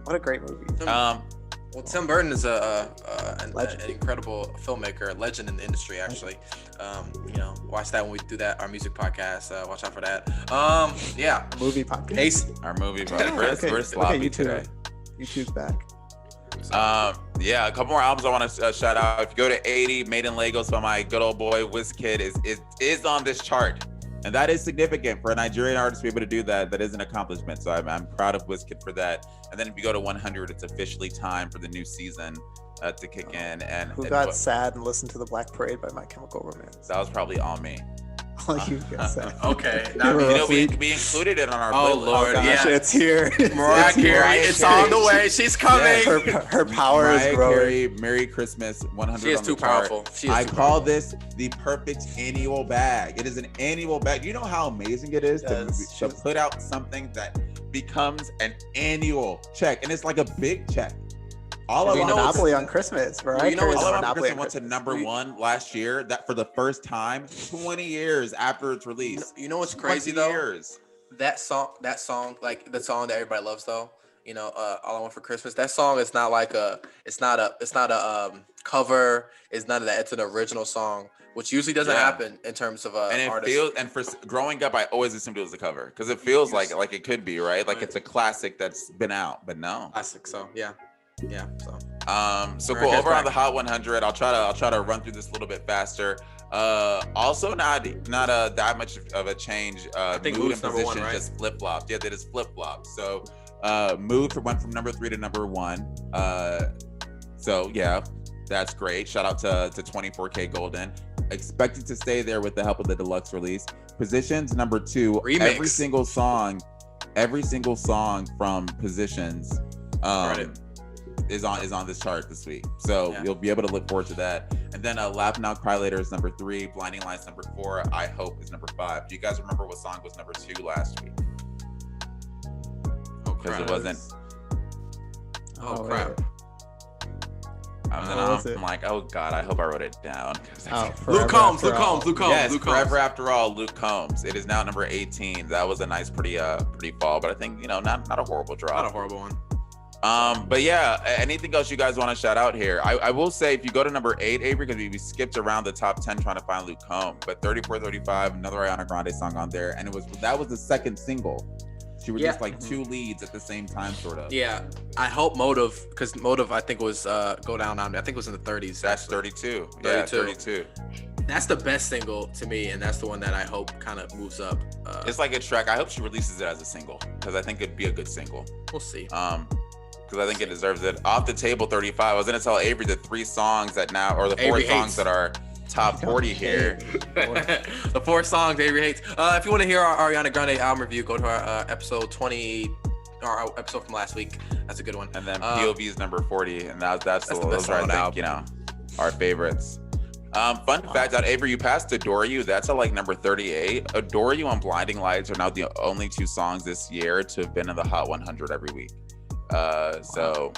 What a great movie. Well, Tim Burton is an incredible filmmaker, a legend in the industry, actually. Watch that when we do that, our music podcast. Watch out for that. Movie podcast. Our movie podcast. We're sloppy today. YouTube's back. A couple more albums I want to shout out. If you go to 80, Made in Lagos by my good old boy Wizkid is on this chart. And that is significant for a Nigerian artist to be able to do that. That is an accomplishment. So I'm proud of Wizkid for that. And then if you go to 100, it's officially time for the new season to kick in. And who got sad and listened to The Black Parade by My Chemical Romance? That was probably all me. All you got sad. Okay. We included it on our playlist. Oh Lord, gosh, it's here. Mariah Carey, it's on the way. She's coming. Yes, her power is growing. Carey, Merry Christmas, 100. She is too powerful. I call this the perfect annual bag. It is an annual bag. You know how amazing it is to put out something that becomes an annual check, and it's like a big check. Monopoly on Christmas, right? All Around Christmas went to #1 last year. That for the first time, 20 years after its release. You know what's crazy though? That song, like the song that everybody loves though. All I Want for Christmas. That song is not like it's not a cover. It's none of that. It's an original song, which usually doesn't happen in terms of artist. And for growing up, I always assumed it was a cover because it feels like it could be, right? Like it's a classic that's been out, but no. Classic. So yeah. So cool. Over on the Hot 100, I'll try to run through this a little bit faster. Also not that much of a change. I think Mood and Position 1, right? Just flip flopped. Yeah, they just flip flopped. So Mood went from #3 to #1. So yeah, that's great. Shout out to 24K Golden. Expected to stay there with the help of the deluxe release. Positions #2. Remix. Every single song from Positions is on this chart this week. So you'll be able to look forward to that. And then Laugh Now Cry Later is #3, Blinding Lights #4, I Hope is #5. Do you guys remember what song was #2 last week? Because it wasn't. Oh crap. I'm like, oh God, I hope I wrote it down. Luke Combs. Yes, Luke Forever After All, Luke Combs. It is now number 18. That was a nice, pretty fall, but I think not a horrible drop. Not a horrible one. But yeah, anything else you guys want to shout out here? I will say if you go to number 8, Avery, because we skipped around the top 10 trying to find Luke Combs, but 3435, another Ariana Grande song on there, and that was the second single. She was just like 2 leads at the same time, sort of. Yeah, I hope Motive, because Motive I think was Go Down on me. I think it was in the 30s. That's 32. Yeah, 32. That's the best single to me, and that's the one that I hope kind of moves up. It's like a track. I hope she releases it as a single because I think it'd be a good single. We'll see. Because I think it deserves it. Off the Table 35. I was gonna tell Avery the 3 songs that now, or the 4 Avery songs hates. that are top 40 here. The 4 songs Avery hates. If you want to hear our Ariana Grande album review, go to our episode 20, our episode from last week. That's a good one. And then POV is number 40, and that's the those best are, I song on think, the album. you know, our favorites. Fun fact out, Avery, you passed Adore You. That's at like number 38. Adore You and Blinding Lights are now the only 2 songs this year to have been in the Hot 100 every week. So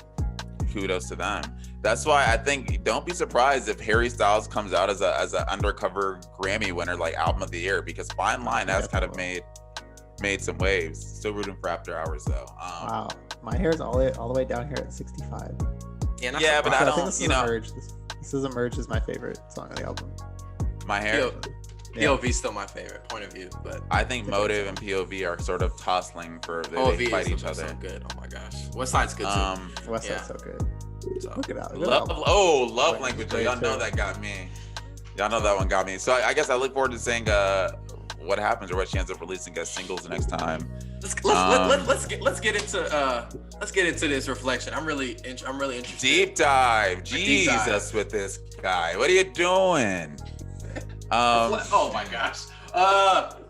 kudos to them. That's why I think don't be surprised if Harry Styles comes out as an undercover Grammy winner, like album of the year, because Fine Line has kind of made some waves. Still rooting for After Hours though. Wow, my hair's all the way down here at 65. Yeah, but I think don't, this you is know. Emerge. This is Emerge is my favorite song on the album. My hair. POV is still my favorite point of view, but I think Motive and POV are sort of tossing for they fight each other. So good. Oh my gosh, West Side's good too. West Side's so good. So, Look it out. Love Language. Y'all know that got me. Y'all know that one got me. So I guess I look forward to seeing what happens or what she ends up releasing as singles next time. Let's get into this reflection. I'm really interested. Deep dive. Jesus with this guy. What are you doing? Oh my gosh.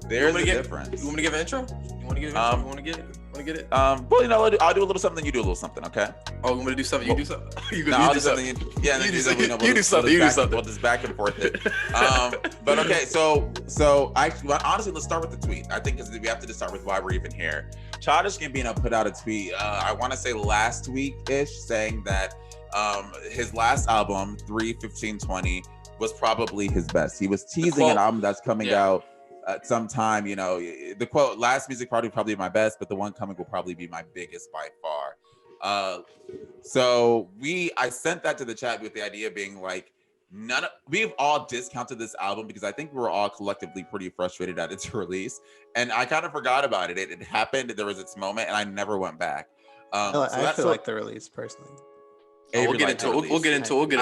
There's a difference. You want me to give an intro? You want to give an intro? You want to get it? Well, you know, I'll do a little something. You do a little something. Okay. Oh, you want me to do something? You do something. I'll do something. Yeah, you do something. You do something. We'll just back and forth it. But okay, so honestly, let's start with the tweet. I think we have to just start with why we're even here. Childish Gambino put out a tweet. I want to say last week-ish, saying that his last album, 3/15/20, was probably his best. He was teasing an album that's coming out at some time. You know, the quote, "Last music probably my best, but the one coming will probably be my biggest by far." So I sent that to the chat with the idea being like, we've all discounted this album because I think we were all collectively pretty frustrated at its release, and I kind of forgot about it. It happened, there was its moment, and I never went back. I actually like the release personally. We'll get into it.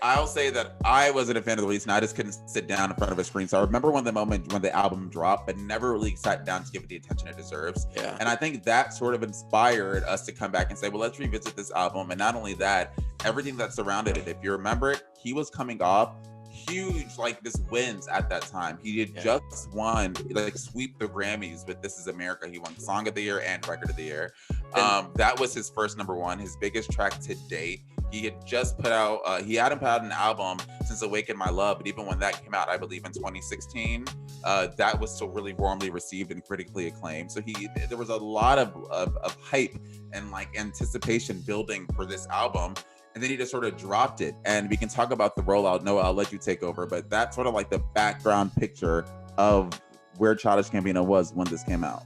I'll say that I wasn't a fan of the release, and I just couldn't sit down in front of a screen. So I remember when the album dropped, but never really sat down to give it the attention it deserves. Yeah. And I think that sort of inspired us to come back and say, well, let's revisit this album. And not only that, everything that surrounded it. If you remember it, he was coming off huge, like, this wins at that time. He had just won, like, sweep the Grammys with This Is America. He won Song of the Year and Record of the Year. That was his first #1, his biggest track to date. He had just put out, he hadn't put out an album since Awaken My Love, but even when that came out, I believe in 2016, that was still really warmly received and critically acclaimed. So there was a lot of hype and like anticipation building for this album. And then he just sort of dropped it. And we can talk about the rollout. Noah, I'll let you take over. But that's sort of like the background picture of where Childish Gambino was when this came out.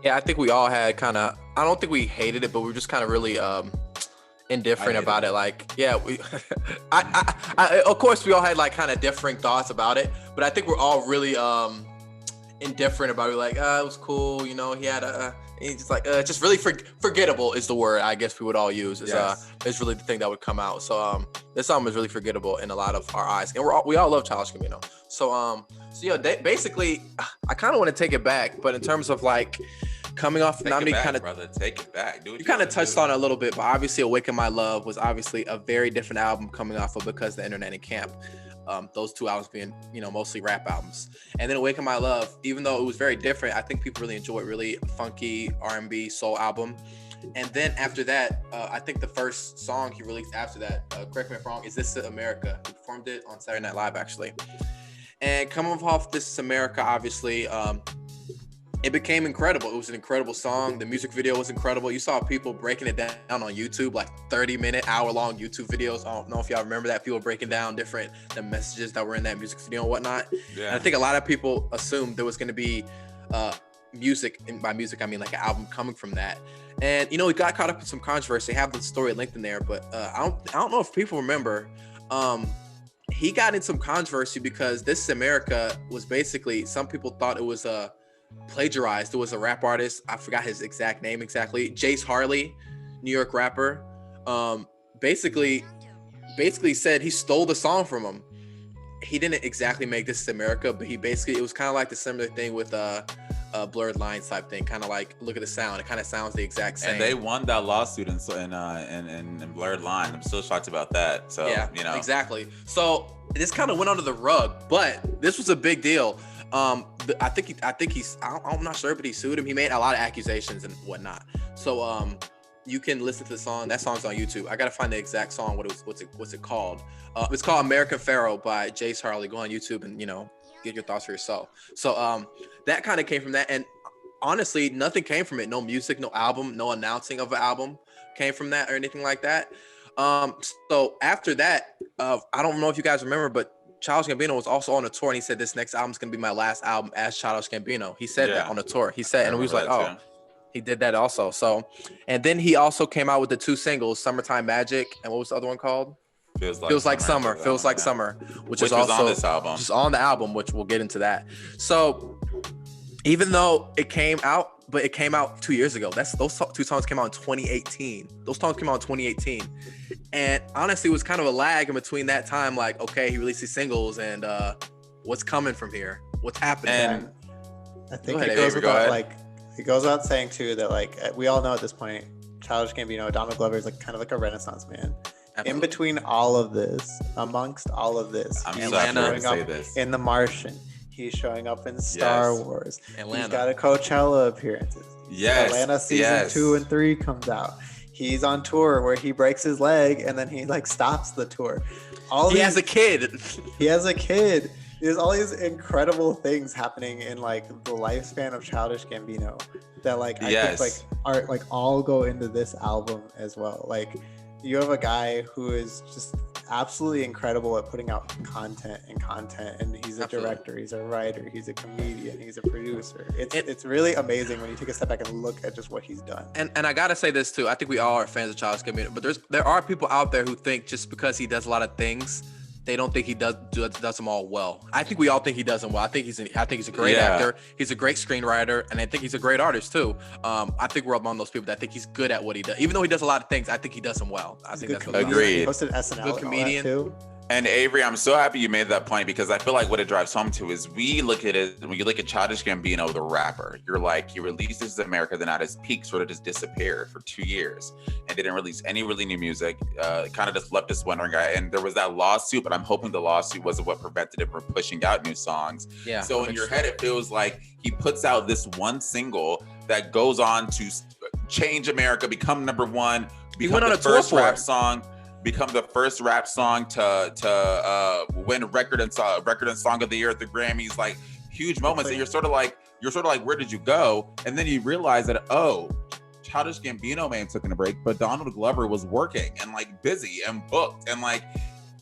Yeah, I think we all had I don't think we hated it, but we were just kind of really indifferent about it. Like, yeah, I of course we all had like kind of differing thoughts about it, but I think we're all really indifferent about it. Like, it was cool, you know, he had he's just like just really forgettable is the word I guess we would all use. Is really the thing that would come out. So this album is really forgettable in a lot of our eyes, and we all love Childish Gambino. So yeah, basically I kind of want to take it back, but in terms of like coming off Nnamdi, kind of brother, take it back. You kind of touched on it a little bit, but obviously Awaken My Love was obviously a very different album coming off of Because the Internet and Camp. Those two albums being, you know, mostly rap albums. And then Awaken My Love, even though it was very different, I think people really enjoyed, really funky R&B soul album. And then after that, I think the first song he released after that, correct me if I'm wrong, Is This America? He performed it on Saturday Night Live, actually. And coming off This Is America, obviously, it became incredible. It was an incredible song. The music video was incredible. You saw people breaking it down on YouTube, like 30-minute, hour-long YouTube videos. I don't know if y'all remember that. People breaking down the messages that were in that music video and whatnot. Yeah. And I think a lot of people assumed there was going to be music, and by music I mean like an album coming from that. And you know, he got caught up in some controversy. I have the story linked in there, but I don't know if people remember. He got in some controversy because This Is America was basically, some people thought it was plagiarized. There was a rap artist, I forgot his exact name exactly, Jace Harley, New York rapper, basically said he stole the song from him. he didn't exactly make This Is America, but he basically, it was kind of like the similar thing with Blurred Lines type thing, kind of like look at the sound. It kind of sounds the exact same. And they won that lawsuit in Blurred Lines. I'm still shocked about that. So yeah, you know, exactly. So this kind of went under the rug, but this was a big deal. I'm not sure, but he sued him. He made a lot of accusations and whatnot. So you can listen to the song. That song's on YouTube. I gotta find the exact song. What's it called? It's called American Pharaoh by Jace Harley. Go on YouTube and get your thoughts for yourself. So that kind of came from that, and honestly, nothing came from it. No music, no album, no announcing of an album came from that or anything like that. So after that, I don't know if you guys remember, but Childish Gambino was also on a tour, and he said this next album is gonna be my last album as Childish Gambino. He said that on the tour. He said, and we was like, oh, he did that also. So, and then he also came out with the 2 singles, Summertime Magic, and what was the other one called? Feels like summer, which is also on this album. Just on the album, which we'll get into that. So even though it came out, but it came out 2 years ago. Those 2 songs came out in 2018. Those songs came out in 2018. And honestly, it was kind of a lag in between that time. Like, okay, he released these singles, and what's coming from here? What's happening? And I think it goes without saying too that like we all know at this point, Childish Gambino, Donald Glover is like kind of like a Renaissance man. Absolutely. In between all of this, amongst all of this, Atlanta, showing up in The Martian. He's showing up in Star Wars. Atlanta. He's got a Coachella appearances. Yes. Atlanta season 2 and 3 comes out. He's on tour where he breaks his leg and then he like stops the tour. He has a kid. He has a kid. There's all these incredible things happening in like the lifespan of Childish Gambino that like I think like are like all go into this album as well. Like you have a guy who is just absolutely incredible at putting out content, and he's a director, he's a writer, he's a comedian, he's a producer. It's really amazing when you take a step back and look at just what he's done. And I gotta say this too, I think we all are fans of Childish Gambino, but there are people out there who think just because he does a lot of things, they don't think he does them all well. I think we all think he does them well. I think he's a great actor. He's a great screenwriter, and I think he's a great artist too. I think we're among those people that think he's good at what he does. Even though he does a lot of things, I think he does them well. I think that's agreed. He hosted SNL. Good comedian too. And Avery, I'm so happy you made that point because I feel like what it drives home to is we look at it, when you look at Childish Gambino, the rapper, you're like, he released This Is America, then at his peak sort of just disappeared for 2 years and didn't release any really new music, kind of just left us wondering. And there was that lawsuit, but I'm hoping the lawsuit wasn't what prevented him from pushing out new songs. Yeah. So in your head, it feels like he puts out this one single that goes on to change America, become number one, become the first rap song. Become the first rap song to win record and song of the year at the Grammys, like huge moments. And you're sort of like, where did you go? And then you realize that, Childish Gambino may have taken a break, but Donald Glover was working and like busy and booked, and like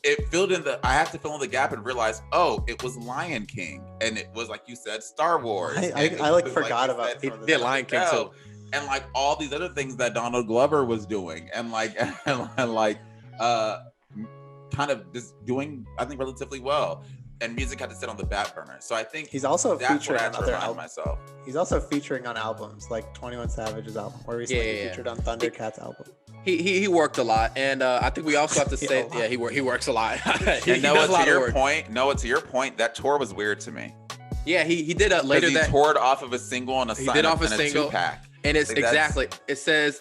it filled in I have to fill in the gap and realize, it was Lion King, and it was like you said, Star Wars. I forgot about he did Lion King too, and like all these other things that Donald Glover was doing, and kind of just doing, I think, relatively well, and music had to sit on the back burner. So I think he's also featuring on other albums. He's also featuring on albums like 21 Savage's album, or recently featured on Thundercat's album. He worked a lot, and I think we also have to say, he works a lot. And Noah, to your point, that tour was weird to me. Yeah, he did later that he toured off of a single and a two-pack. And it's exactly, it says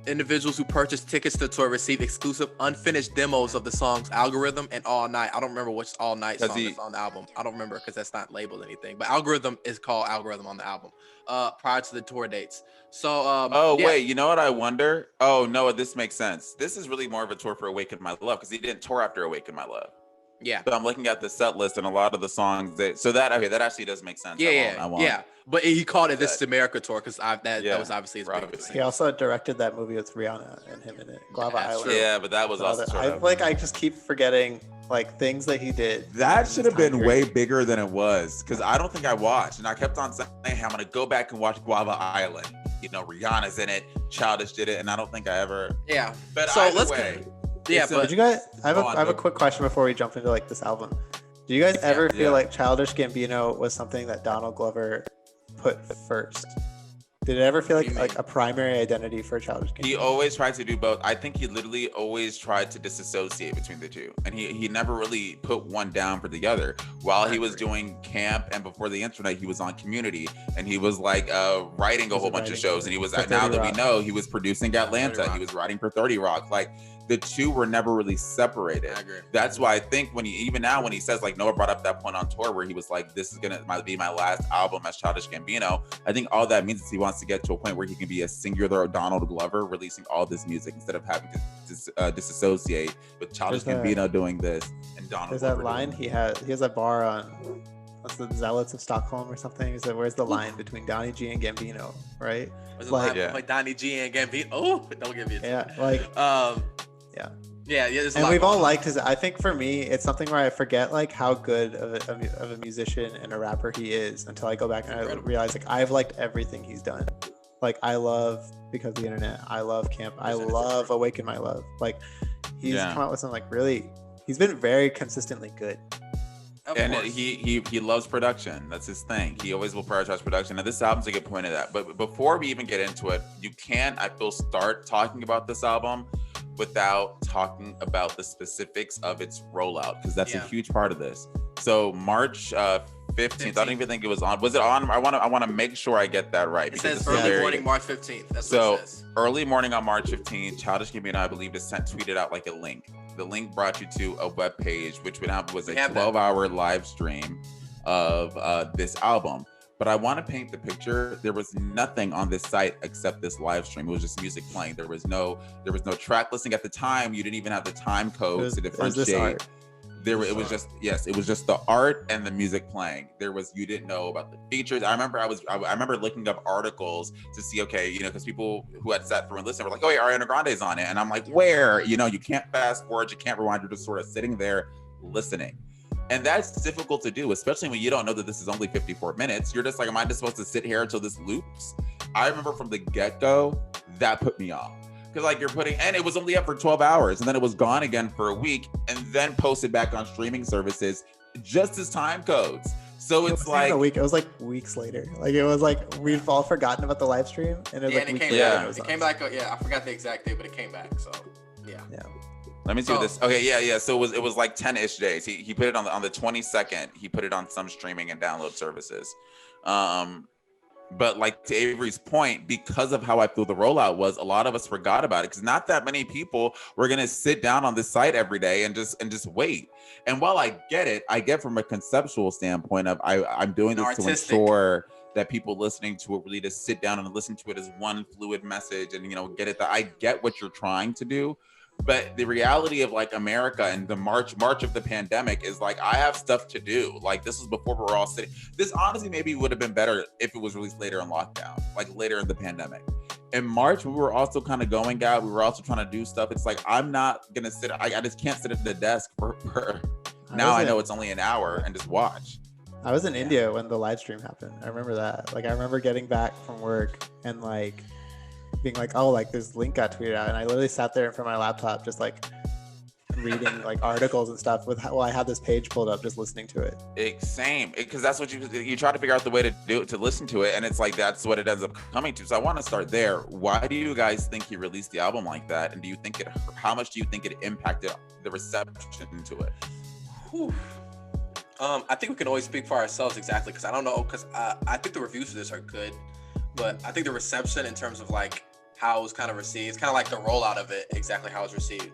individuals who purchase tickets to the tour receive exclusive unfinished demos of the songs Algorithm and All Night. I don't remember which All Night song is on the album. I don't remember because that's not labeled anything. But Algorithm is called Algorithm on the album prior to the tour dates. So wait, you know what I wonder? Oh, Noah, this makes sense. This is really more of a tour for Awaken My Love because he didn't tour after Awaken My Love. Yeah. But I'm looking at the set list and a lot of the songs that actually does make sense. Yeah. But he called it This Is America tour because that was obviously his biggest thing. He also directed that movie with Rihanna and him in it, Guava Island. Yeah, but that was also I just keep forgetting like things that he did. That should have been way bigger than it was because I don't think I watched, and I kept on saying, "Hey, I'm gonna go back and watch Guava Island." You know, Rihanna's in it, Childish did it, and I don't think I ever. Yeah. But so let's go. Yeah, but did you guys? I have a quick question before we jump into like this album. Do you guys ever feel like Childish Gambino was something that Donald Glover put first? Did it ever feel like a primary identity for Childish Gambino? He always tried to do both. I think he literally always tried to disassociate between the two, and he never really put one down for the other. While he was doing camp and before the internet, he was on Community, and he was like writing a whole bunch of shows. And he was now that we know, he was producing Atlanta. He was writing for 30 Rock. Like, the two were never really separated. I agree. That's why I think when even now when he says, like, Noah brought up that point on tour where he was like, this is gonna be my last album as Childish Gambino, I think all that means is he wants to get to a point where he can be a singular Donald Glover releasing all this music instead of having to disassociate with Childish Gambino doing this and Donald There's Glover that line he has a bar on, what's the Zealots of Stockholm or something? Is it, where's the line between Donnie G and Gambino, right? Was it like Donnie G and Gambino? Oh, don't give me Yeah, there's a lot and we've all on. liked his. I think for me, it's something where I forget like how good of a musician and a rapper he is until I go back and I realize like I've liked everything he's done. Like I love Because of the Internet. I love Camp. I love Awaken My Love. Like he's come out with some like really. He's been very consistently good. And he loves production. That's his thing. He always will prioritize production. Now this album's a good point of that. But before we even get into it, you can't, I feel, start talking about this album without talking about the specifics of its rollout, because that's a huge part of this. So March 15th, I don't even think it was on. Was it on? I want to make sure I get that right. It says early morning March 15th. That's what it says. Early morning on March 15th, Childish Gambino, I believe, tweeted out like a link. The link brought you to a web page, which was a 12-hour live stream of this album. But I want to paint the picture. There was nothing on this site except this live stream. It was just music playing. There was no track listing at the time. You didn't even have the time codes to differentiate. It was just the art and the music playing. You didn't know about the features. I remember looking up articles to see, okay, because people who had sat through and listened were like, oh yeah, Ariana Grande's on it. And I'm like, where? You can't fast forward, you can't rewind, you're just sort of sitting there listening. And that's difficult to do, especially when you don't know that this is only 54 minutes. You're just like, am I just supposed to sit here until this loops? I remember from the get-go, that put me off. Because like and it was only up for 12 hours and then it was gone again for a week and then posted back on streaming services just as time codes. So it's like a week. It was like weeks later. Like it was like we'd all forgotten about the live stream and it was like weeks later. It came back. I forgot the exact date, but it came back. So yeah. Let me see this. Okay, yeah. So it was like 10-ish days. He put it on the 22nd. He put it on some streaming and download services. But like to Avery's point, because of how I feel the rollout was, a lot of us forgot about it because not that many people were gonna sit down on this site every day and just wait. And while I get from a conceptual standpoint of I'm doing this to ensure that people listening to it really just sit down and listen to it as one fluid message and get it. That I get what you're trying to do. But the reality of like America and the March of the pandemic is like, I have stuff to do. Like this was before we were all sitting. This honestly maybe would have been better if it was released later in lockdown, like later in the pandemic. In March, we were also kind of going out. We were also trying to do stuff. It's like, I'm not going to sit. I just can't sit at the desk for now I know it's only an hour and just watch. I was in India when the live stream happened. I remember that. Like I remember getting back from work and like being like, oh, like this link got tweeted out, and I literally sat there in front of my laptop just like reading like articles and stuff while I had this page pulled up, just listening to it. Same, because that's what you try to figure out the way to do it, to listen to it, and it's like that's what it ends up coming to. So I want to start there. Why do you guys think he released the album like that, and how much do you think it impacted the reception to it? Whew. I think we can always speak for ourselves exactly, because I don't know, because I think the reviews for this are good, but I think the reception in terms of like how it was kind of received, it's kind of like the rollout of it, exactly how it was received.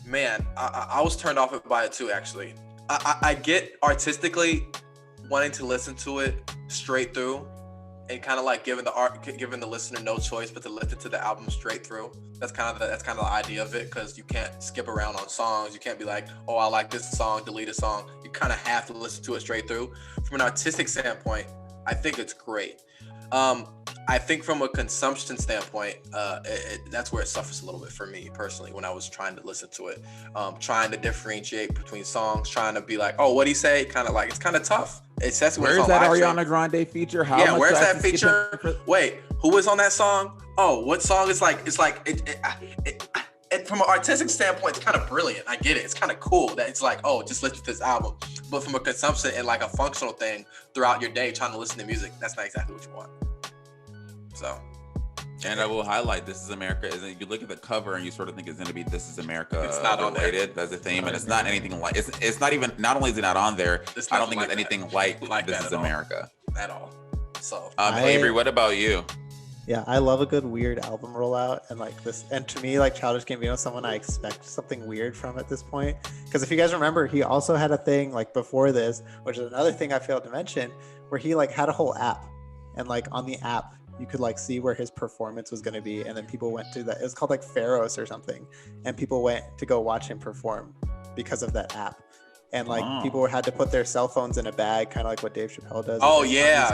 Man, I was turned off by it too, actually. I get artistically wanting to listen to it straight through and kind of like giving the listener no choice but to listen to the album straight through. That's kind of the idea of it, because you can't skip around on songs. You can't be like, oh, I like this song, delete a song. You kind of have to listen to it straight through. From an artistic standpoint, I think it's great. I think from a consumption standpoint, that's where it suffers a little bit for me personally when I was trying to listen to it, trying to differentiate between songs, trying to be like, oh, what'd he say? Kind of like, it's kind of tough. Especially where's that Ariana Grande feature? Where's that feature? Wait, who was on that song? Oh, what song? It's like and from an artistic standpoint, it's kind of brilliant. I get it. It's kind of cool that it's like, oh, just listen to this album. But from a consumption and like a functional thing throughout your day, trying to listen to music, that's not exactly what you want. So. And I will highlight This Is America. You look at the cover and you sort of think it's going to be This Is America it's not related as a theme, and it's not anything like. It's not even. Not only is it not on there, I don't think it's anything like This Is America at all. So, Avery, what about you? Yeah, I love a good weird album rollout, and like this, and to me, like Childish Gambino is someone I expect something weird from at this point. Because if you guys remember, he also had a thing like before this, which is another thing I failed to mention, where he like had a whole app, and like on the app you could like see where his performance was going to be, and then people went to that. It was called like Pharos or something, and people went to go watch him perform because of that app. And like people had to put their cell phones in a bag, kind of like what Dave Chappelle does. Oh yeah.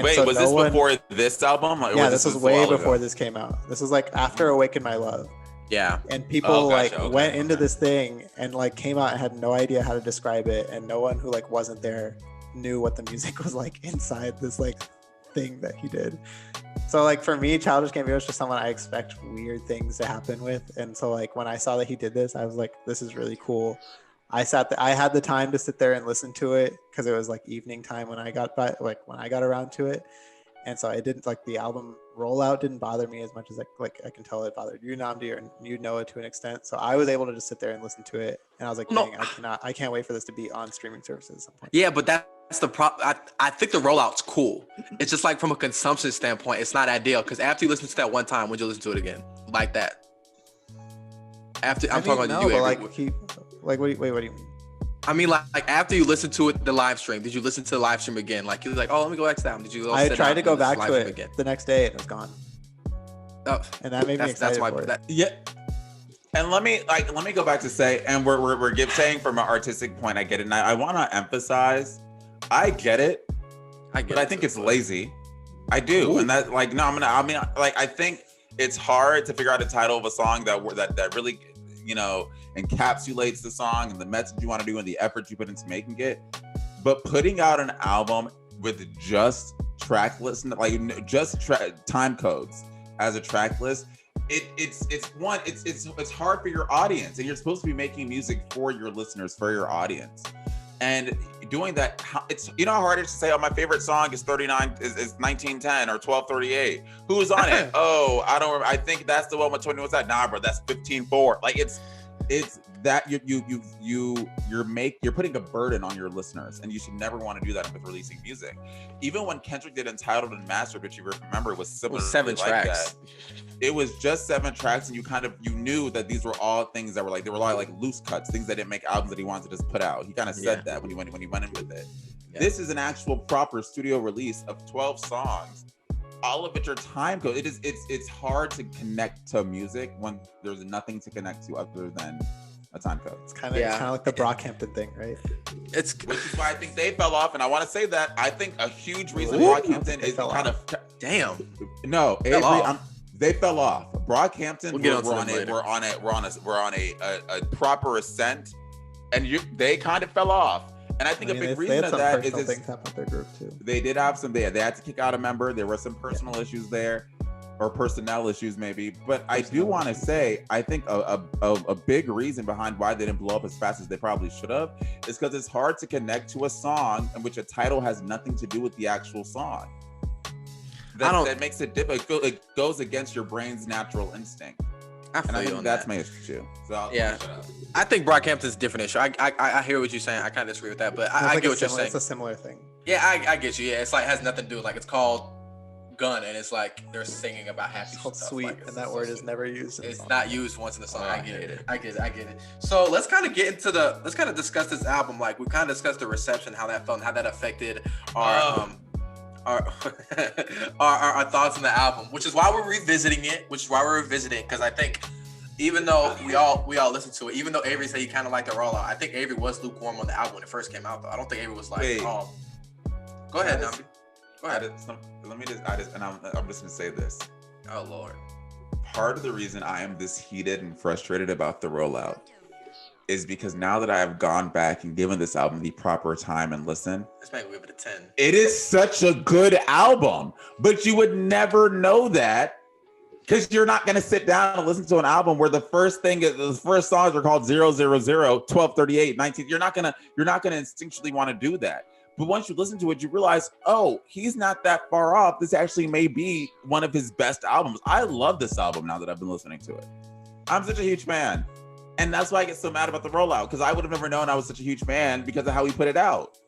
Wait, so was this before this album? Like, yeah, this was way before this came out. This was like after Awaken My Love. Yeah. And people went into this thing and like came out and had no idea how to describe it, and no one who like wasn't there knew what the music was like inside this like thing that he did. So like for me, Childish Gambino is just someone I expect weird things to happen with, and so like when I saw that he did this, I was like, this is really cool. I had the time to sit there and listen to it because it was like evening time when I got around to it, and so I didn't like the album rollout didn't bother me as much as like I can tell it bothered you, Nnamdi, or you know it to an extent. So I was able to just sit there and listen to it, and I was like, dang, I can't wait for this to be on streaming services at some point. Yeah, but that's the problem. I think the rollout's cool. It's just like from a consumption standpoint, it's not ideal because after you listen to that one time, would you listen to it again like that? After I'm talking about you, what do you mean? I mean, like after you listen to it, the live stream, did you listen to the live stream again? Like you're like, oh, let me go back down. Did you? I tried to go back to it again the next day, and it was gone. Oh, and that made me excited for it. Yeah. And let me go back to say, and we're saying from an artistic point, I get it. And I want to emphasize, I get it, but I think it's lazy. I do, and that like no, I think it's hard to figure out a title of a song that really, encapsulates the song and the message you want to do and the effort you put into making it. But putting out an album with just track list, like just time codes as a track list, it's hard for your audience, and you're supposed to be making music for your listeners, for your audience. And doing that, it's how hard it is to say, oh, my favorite song is 1910 or 1238. Who's on it? Oh, I don't remember. I think that's the one with 21 Side. Nah, bro, that's 15-4. Like it's that you're putting a burden on your listeners, and you should never want to do that with releasing music. Even when Kendrick did Entitled and Mastered, which you remember was similar. 7 tracks. It was just 7 tracks, and you knew that these were all things that were like, they were a lot like loose cuts, things that didn't make albums that he wanted to just put out. He kind of said that when he went in with it. Yeah. This is an actual proper studio release of 12 songs. All of which are time code. It's hard to connect to music when there's nothing to connect to other than a time code. It's kind of like the Brockhampton thing, right? Which is why I think they fell off, and I want to say that I think a huge reason Brockhampton is kind of No, Avery, they fell off. Brockhampton we're on a proper ascent, and they kind of fell off. And I think a big reason of that is things happen with their group too. They did have some. They had to kick out a member. There were some personal issues there, or personnel issues maybe. But I do want to say, I think a big reason behind why they didn't blow up as fast as they probably should have is because it's hard to connect to a song in which a title has nothing to do with the actual song. That makes it difficult. It goes against your brain's natural instinct. I think that's my issue. So I think Brockhampton's a different issue. I hear what you're saying. I kind of disagree with that, but I get what you're saying. It's a similar thing. Yeah, I get you. Yeah, it's like has nothing to do. Like it's called Gun, and it's like they're singing about happy stuff. It's called Sweet, like, and that word is never used. It's not used once in the song. I get it. So let's kind of discuss this album. Like we kind of discussed the reception, how that felt, and how that affected our thoughts on the album, which is why we're revisiting it. Because I think even though we all listened to it, even though Avery said he kind of liked the rollout, I think Avery was lukewarm on the album when it first came out. Though I don't think Avery was like, oh. Go ahead, Nnamdi. Go ahead. I'm just gonna say this. Oh Lord. Part of the reason I am this heated and frustrated about the rollout is because now that I have gone back and given this album the proper time and listen, let's maybe give it a 10. It is such a good album, but you would never know that Because you're not gonna sit down and listen to an album where the first songs are called 000, 1238, 19. You're not gonna instinctually want to do that. But once you listen to it, you realize, oh, he's not that far off. This actually may be one of his best albums. I love this album now that I've been listening to it. I'm such a huge fan. And that's why I get so mad about the rollout, because I would have never known I was such a huge fan because of how he put it out.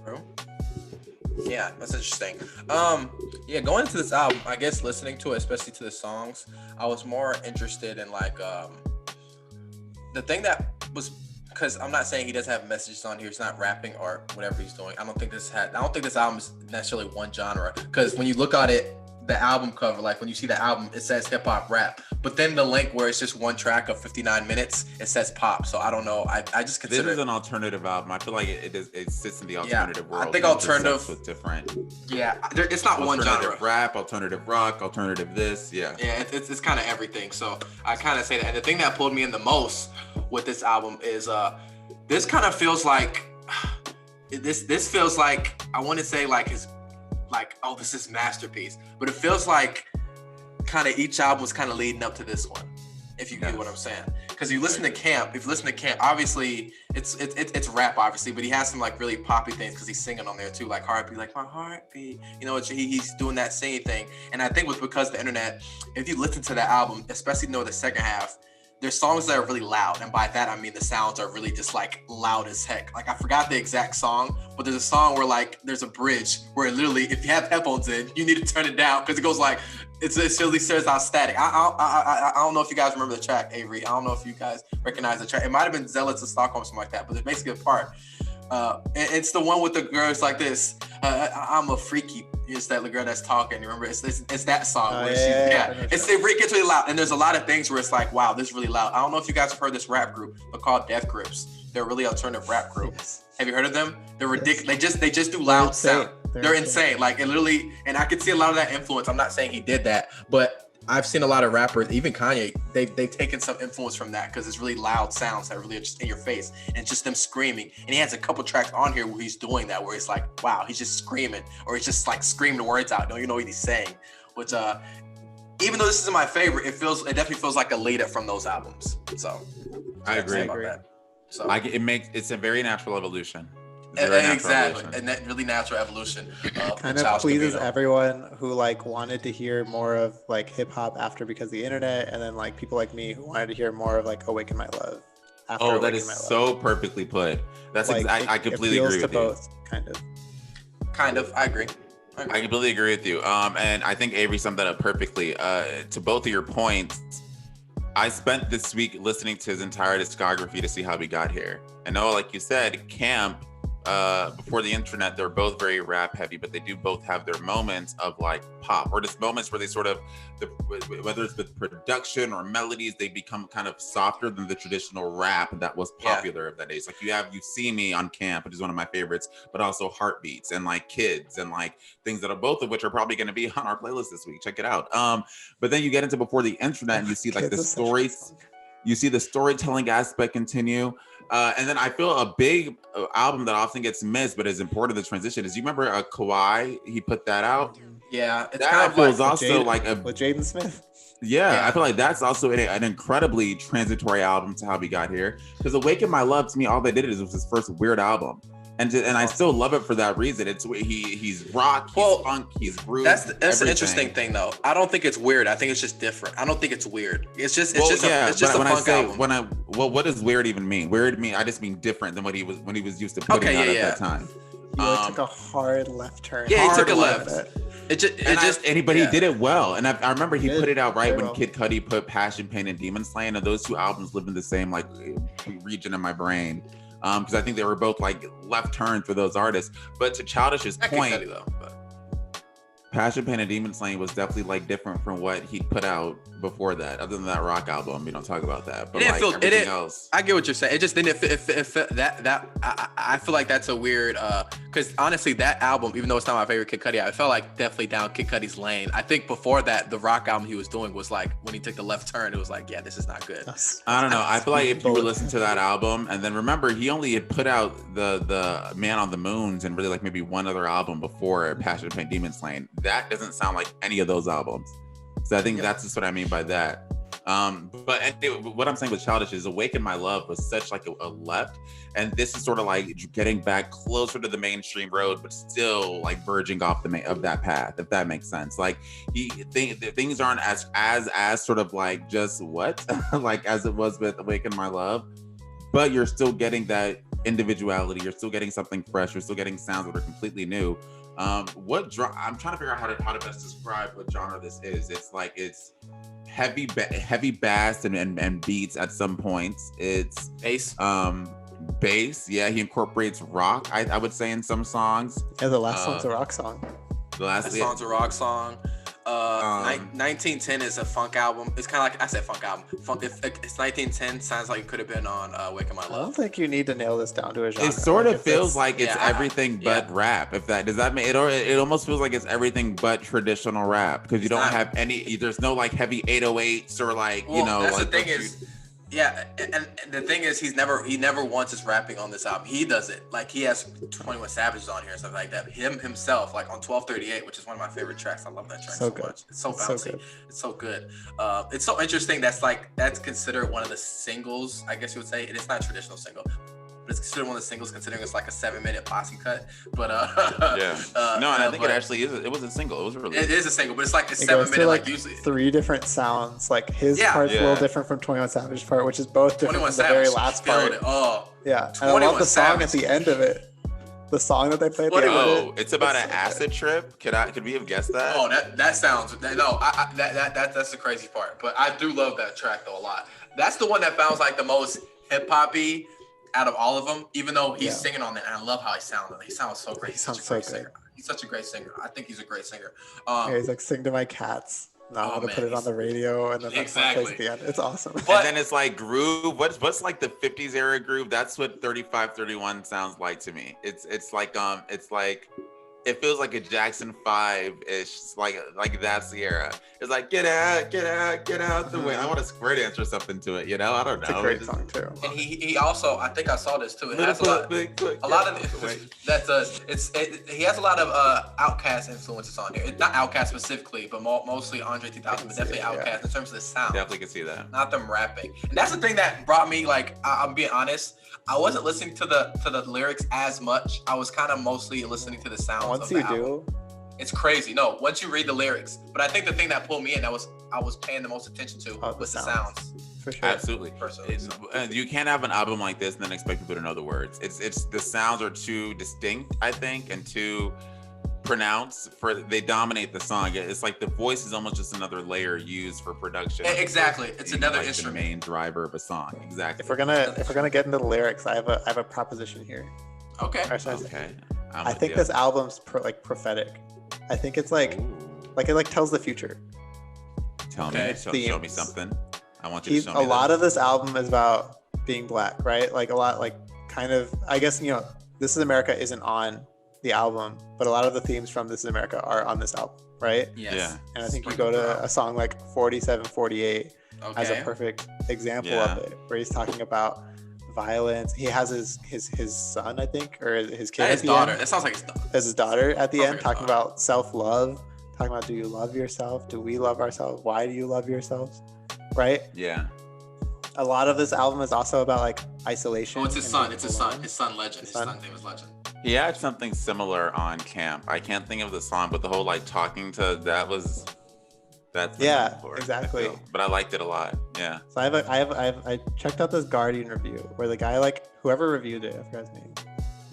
Bro. Yeah, that's interesting. Yeah, going into this album, I guess listening to it, especially to the songs, I was more interested in like the thing that was, because I'm not saying he doesn't have messages on here. He's not rapping or whatever he's doing. I don't think this album is necessarily one genre. Because when you look at it, the album cover, like when you see the album, it says hip hop rap. But then the link where it's just one track of 59 minutes, it says pop. So I don't know. I just consider this is an alternative album. I feel like it sits in the alternative world. I think alternative with different. Yeah, it's not one genre. Alternative rap, alternative rock, alternative this. Yeah. Yeah, it's kind of everything. So I kind of say that. And the thing that pulled me in the most with this album is this kind of feels like this feels like, I want to say like his, like, oh, this is masterpiece, but it feels like kind of each album was kind of leading up to this one, if you get what I'm saying. Because you listen to Camp, obviously it's rap, obviously, but he has some like really poppy things because he's singing on there too, like Heartbeat, like my heartbeat, you know, he's doing that singing thing. And I think it was because of the internet, if you listen to that album, especially the second half, there's songs that are really loud, and by that I mean the sounds are really just like loud as heck. Like I forgot the exact song, but there's a song where like there's a bridge where literally if you have headphones in, you need to turn it down because it goes like it really starts out static. I don't know if you guys remember the track, Avery. I don't know if you guys recognize the track. It might have been Zealots of Stockholm, something like that, but it's basically a part. It's the one with the girls like this. I'm a freaky. It's that girl that's talking. You remember? It's that song. Where it gets really loud, and there's a lot of things where it's like, wow, this is really loud. I don't know if you guys have heard this rap group. They're called Death Grips. They're a really alternative rap group. Yes. Have you heard of them? They're ridiculous. They just do loud sound. They're insane. Like it literally, and I could see a lot of that influence. I'm not saying he did that, but I've seen a lot of rappers, even Kanye, they've taken some influence from that because it's really loud sounds that really are just in your face and it's just them screaming. And he has a couple tracks on here where he's doing that, where it's like, wow, he's just screaming, or he's just like screaming the words out. Don't you know what he's saying? Which, even though this isn't my favorite, it definitely feels like a lead up from those albums. So I agree about that. So it's a very natural evolution. Exactly, and that really natural evolution. Kind of pleases everyone who like wanted to hear more of like hip hop after because of the internet, and then like people like me who wanted to hear more of like Awaken My Love. Oh, that is so perfectly put. That's like, I completely agree with you. Both, kind of. I agree. I completely agree with you. And I think Avery summed that up perfectly. To both of your points, I spent this week listening to his entire discography to see how we got here. I know, like you said, Camp. Before the internet, they're both very rap heavy, but they do both have their moments of like pop, or just moments where they sort of, whether it's with production or melodies, they become kind of softer than the traditional rap that was popular of that day. Like You See Me on Camp, which is one of my favorites, but also Heartbeats and like Kids and like things that are both of which are probably going to be on our playlist this week. Check it out. But then you get into Before the Internet and you see like the stories, you see the storytelling aspect continue. And then I feel a big album that often gets missed, but is important to the transition is, you remember Kawhi? He put that out. Yeah, it's that kind of feels like also like with Jaden Smith. Yeah, I feel like that's also an incredibly transitory album to how we got here. Because Awaken My Love, to me, all they did is it was his first weird album. And I still love it for that reason. It's he's rock, he's funk, he's groove. That's an interesting thing, though. I don't think it's weird. I think it's just different. I don't think it's weird. It's just a funk album. What does weird even mean? Weird mean I just mean different than what he was used to putting out at that time. He took a hard left turn. Yeah, he took a left. He did it well. And I remember he put it out right when Kid Cudi put Passion, Pain, and Demon Slaying, and those two albums lived in the same like region of my brain. Because I think they were both like left turns for those artists. But to Childish's point, Passion, Pain, and Demon Slaying was definitely like different from what he put out before that. Other than that rock album, we don't talk about that. But everything else, I get what you're saying. It just didn't. I feel like that's a weird. Because honestly, that album, even though it's not my favorite Kid Cudi, I felt like definitely down Kid Cudi's lane. I think before that, the rock album he was doing was like when he took the left turn, it was like, yeah, this is not good. I don't know. I feel like if you were listening to that album, and then remember, he only had put out the Man on the Moons and really like maybe one other album before Passion, Pain, Demon Slaying. That doesn't sound like any of those albums. So I think that's just what I mean by that. But anyway, what I'm saying with Childish is Awaken My Love was such like a left, and this is sort of like getting back closer to the mainstream road, but still like verging off of that path, if that makes sense. Like things aren't as sort of like just what like as it was with Awaken My Love, but you're still getting that individuality. You're still getting something fresh. You're still getting sounds that are completely new. I'm trying to figure out how to best describe what genre this is. It's like it's heavy bass and beats at some points. It's bass. Yeah, he incorporates rock. I would say in some songs. Yeah, the last song's a rock song. The last song's a rock song. 1910 is a funk album. It's kind of like I said, funk album. It's 1910 sounds like it could have been on Waking My Love. I don't think you need to nail this down to a genre. It sort of feels like it's everything but rap. If that does that mean it almost feels like it's everything but traditional rap because you don't have any. There's no like heavy 808s or like That's like the thing is. Yeah, and the thing is, he never once is rapping on this album. He does it like he has 21 Savages on here and stuff like that. Him himself, like on 1238, which is one of my favorite tracks. I love that track so much. It's so bouncy. It's so good. It's so interesting. That's considered one of the singles, I guess you would say. It's not a traditional single, but it's considered one of the singles considering it's like a 7-minute posse cut. But I think it actually is. It was a single. It was released. It is a single, but it's like a 7-minute, like usually 3 different sounds. Like his part's a little different from 21 Savage's part, which is both different from the very last part. Yeah, and I love the song at the end of it. The song that they played. It's about an acid trip. Could we have guessed that? Oh, that sounds that's the crazy part. But I do love that track though a lot. That's the one that sounds like the most hip hoppy out of all of them, even though he's singing on it, and I love how he sounds. He sounds so great. He's such a great singer. He's such a great singer. I think he's a great singer. He's like, sing to my cats. Now I'm gonna put it on the radio, and then that's at the end. It's awesome. And then it's like groove. What's like the 50s era groove? That's what 3531 sounds like to me. It's like it feels like a Jackson 5-ish, like that's the era. It's like get out the way. I want a square dance or something to it, I don't know. It's a great song too. And he also, I think I saw this too. It has a lot of he has a lot of Outkast influences on here. It's not Outkast specifically, but mostly Andre 3000, but definitely Outkast in terms of the sound. Definitely can see that. Not them rapping, and that's the thing that brought me. Like I'm being honest. I wasn't listening to the lyrics as much. I was kind of mostly listening to the sounds. Once you do, it's crazy. No, once you read the lyrics. But I think the thing that pulled me in, I was paying the most attention to was the sounds. For sure. Absolutely. You can't have an album like this and then expect people to know the words. It's the sounds are too distinct, I think, and too pronounced they dominate the song. It's like the voice is almost just another layer used for production. Exactly. It's another like instrument. The main driver of a song. Exactly. If we're gonna get into the lyrics, I have a proposition here. Okay. I think this album's prophetic. I think it's like it tells the future. Tell me. Show me something. I want you to show me. A lot of this album is about being black, right? Like a lot, like kind of. I guess This Is America isn't on the album, but a lot of the themes from This Is America are on this album, right? Yes. Yeah. And I think you go to a song like 4748 as a perfect example of it, where he's talking about violence. He has his son, I think, or his kid. His daughter. That sounds like his daughter. As his daughter at the end, talking about self-love, talking about, do you love yourself? Do we love ourselves? Why do you love yourselves? Right? Yeah. A lot of this album is also about like isolation. Oh, it's his son. It's his son. His son, Legend. His son's name is Legend. He had something similar on Camp. I can't think of the song, but the whole like talking to that's exactly. But I liked it a lot. Yeah. So I checked out this Guardian review where the guy, like whoever reviewed it, I forgot his name,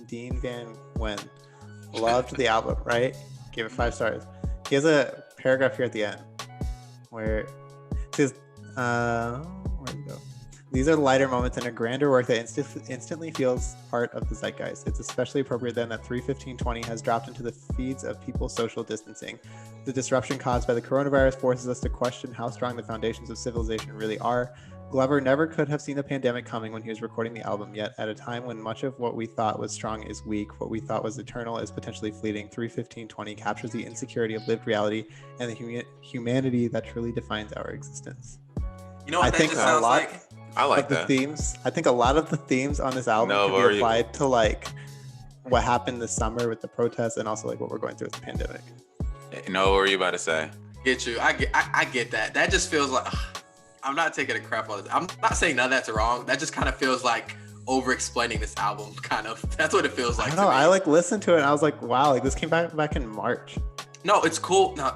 Dean Van Wen, loved the album, right? Gave it 5 stars. He has a paragraph here at the end where it says, where'd it go? These are the lighter moments in a grander work that instantly feels part of the zeitgeist. It's especially appropriate then that 3:15:20 has dropped into the feeds of people's social distancing. The disruption caused by the coronavirus forces us to question how strong the foundations of civilization really are. Glover never could have seen the pandemic coming when he was recording the album, yet at a time when much of what we thought was strong is weak, what we thought was eternal is potentially fleeting. 3:15:20 captures the insecurity of lived reality and the humanity that truly defines our existence. You know what that just sounds like? I like the themes. I think a lot of the themes on this album can be applied to like what happened this summer with the protests and also like what we're going through with the pandemic. No, what were you about to say? Get you. I get that. That just feels like I'm not taking a crap on this. I'm not saying none of that's wrong. That just kind of feels like over explaining this album. Kind of. That's what it feels like. I don't know. I like listened to it and I was like, wow, like this came back in March. No, it's cool. No,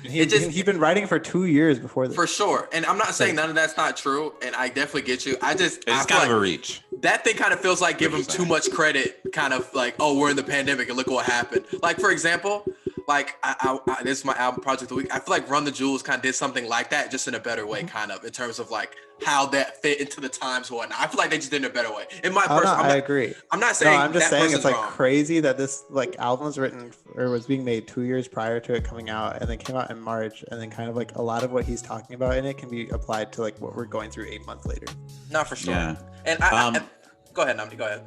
He'd been writing for 2 years before this. For sure. And I'm not saying none of that's not true. And I definitely get you. It's kind of a reach. That thing kind of feels like giving him too much credit. Kind of like, oh, we're in the pandemic and look what happened. Like, for example, like I this is my album project of the week. I feel like Run the Jewels kind of did something like that, just in a better way, kind of in terms of like how that fit into the times and whatnot. I feel like they just did it in a better way. In my personal, I agree. I'm not saying. No, I'm just saying it's like wrong. crazy that this like album was written or was being made 2 years prior to it coming out, and then came out in March, and then kind of like a lot of what he's talking about in it can be applied to like what we're going through 8 months later. Not for sure. Yeah. And go ahead, Nnamdi. Go ahead.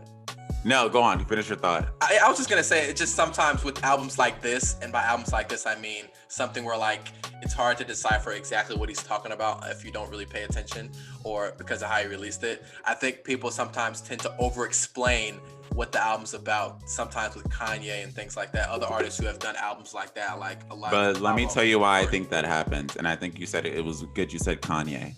No, go on. Finish your thought. I was just gonna say, it's just sometimes with albums like this, and by albums like this, I mean something where like it's hard to decipher exactly what he's talking about if you don't really pay attention, or because of how he released it. I think people sometimes tend to over-explain what the album's about. Sometimes with Kanye and things like that, other artists who have done albums like that, like a lot. But let me tell you why I think that happens, and I think you said it was good. You said Kanye.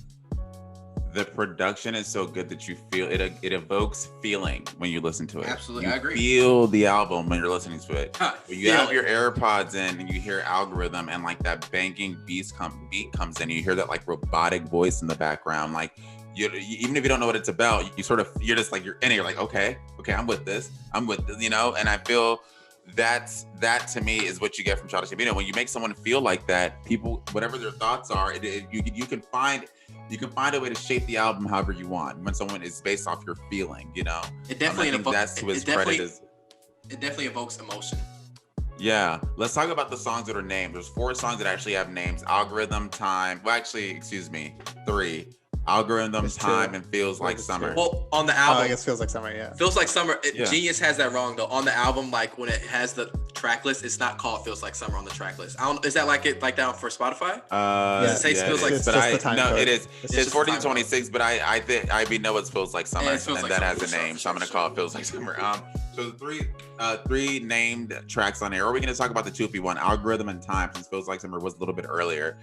The production is so good that you feel it. It evokes feeling when you listen to it. Absolutely, I agree. Feel the album when you're listening to it. When you have it. your AirPods in and you hear Algorithm and like that banging beat comes in, you hear that like robotic voice in the background. Like even if you don't know what it's about, you're just like you're in it. You're like, okay, I'm with this, you know. And I feel that to me is what you get from Childish Gambino. When you make someone feel like that, people, whatever their thoughts are, you can find a way to shape the album however you want when someone is based off your feeling, you know. It definitely It definitely evokes emotion. Yeah, let's talk about the songs that are named. There's 4 songs that actually have names: Algorithm, Time. Well, actually, excuse me, 3. Algorithm, Time, and Feels Like Summer. Well, on the album, I guess Feels Like Summer, yeah. Feels Like Summer. Yeah. Genius has that wrong though. On the album, like when it has the track list, it's not called Feels Like Summer on the track list. Is that like that for Spotify? Does it say Feels Like Summer? It is. It's 1426, but I know it Feels Like Summer, and that has a name, so I'm gonna call it Feels Like Summer. So the 3 named tracks on here. Are we gonna talk about the 2 if you want? Algorithm and Time, since Feels Like Summer was a little bit earlier.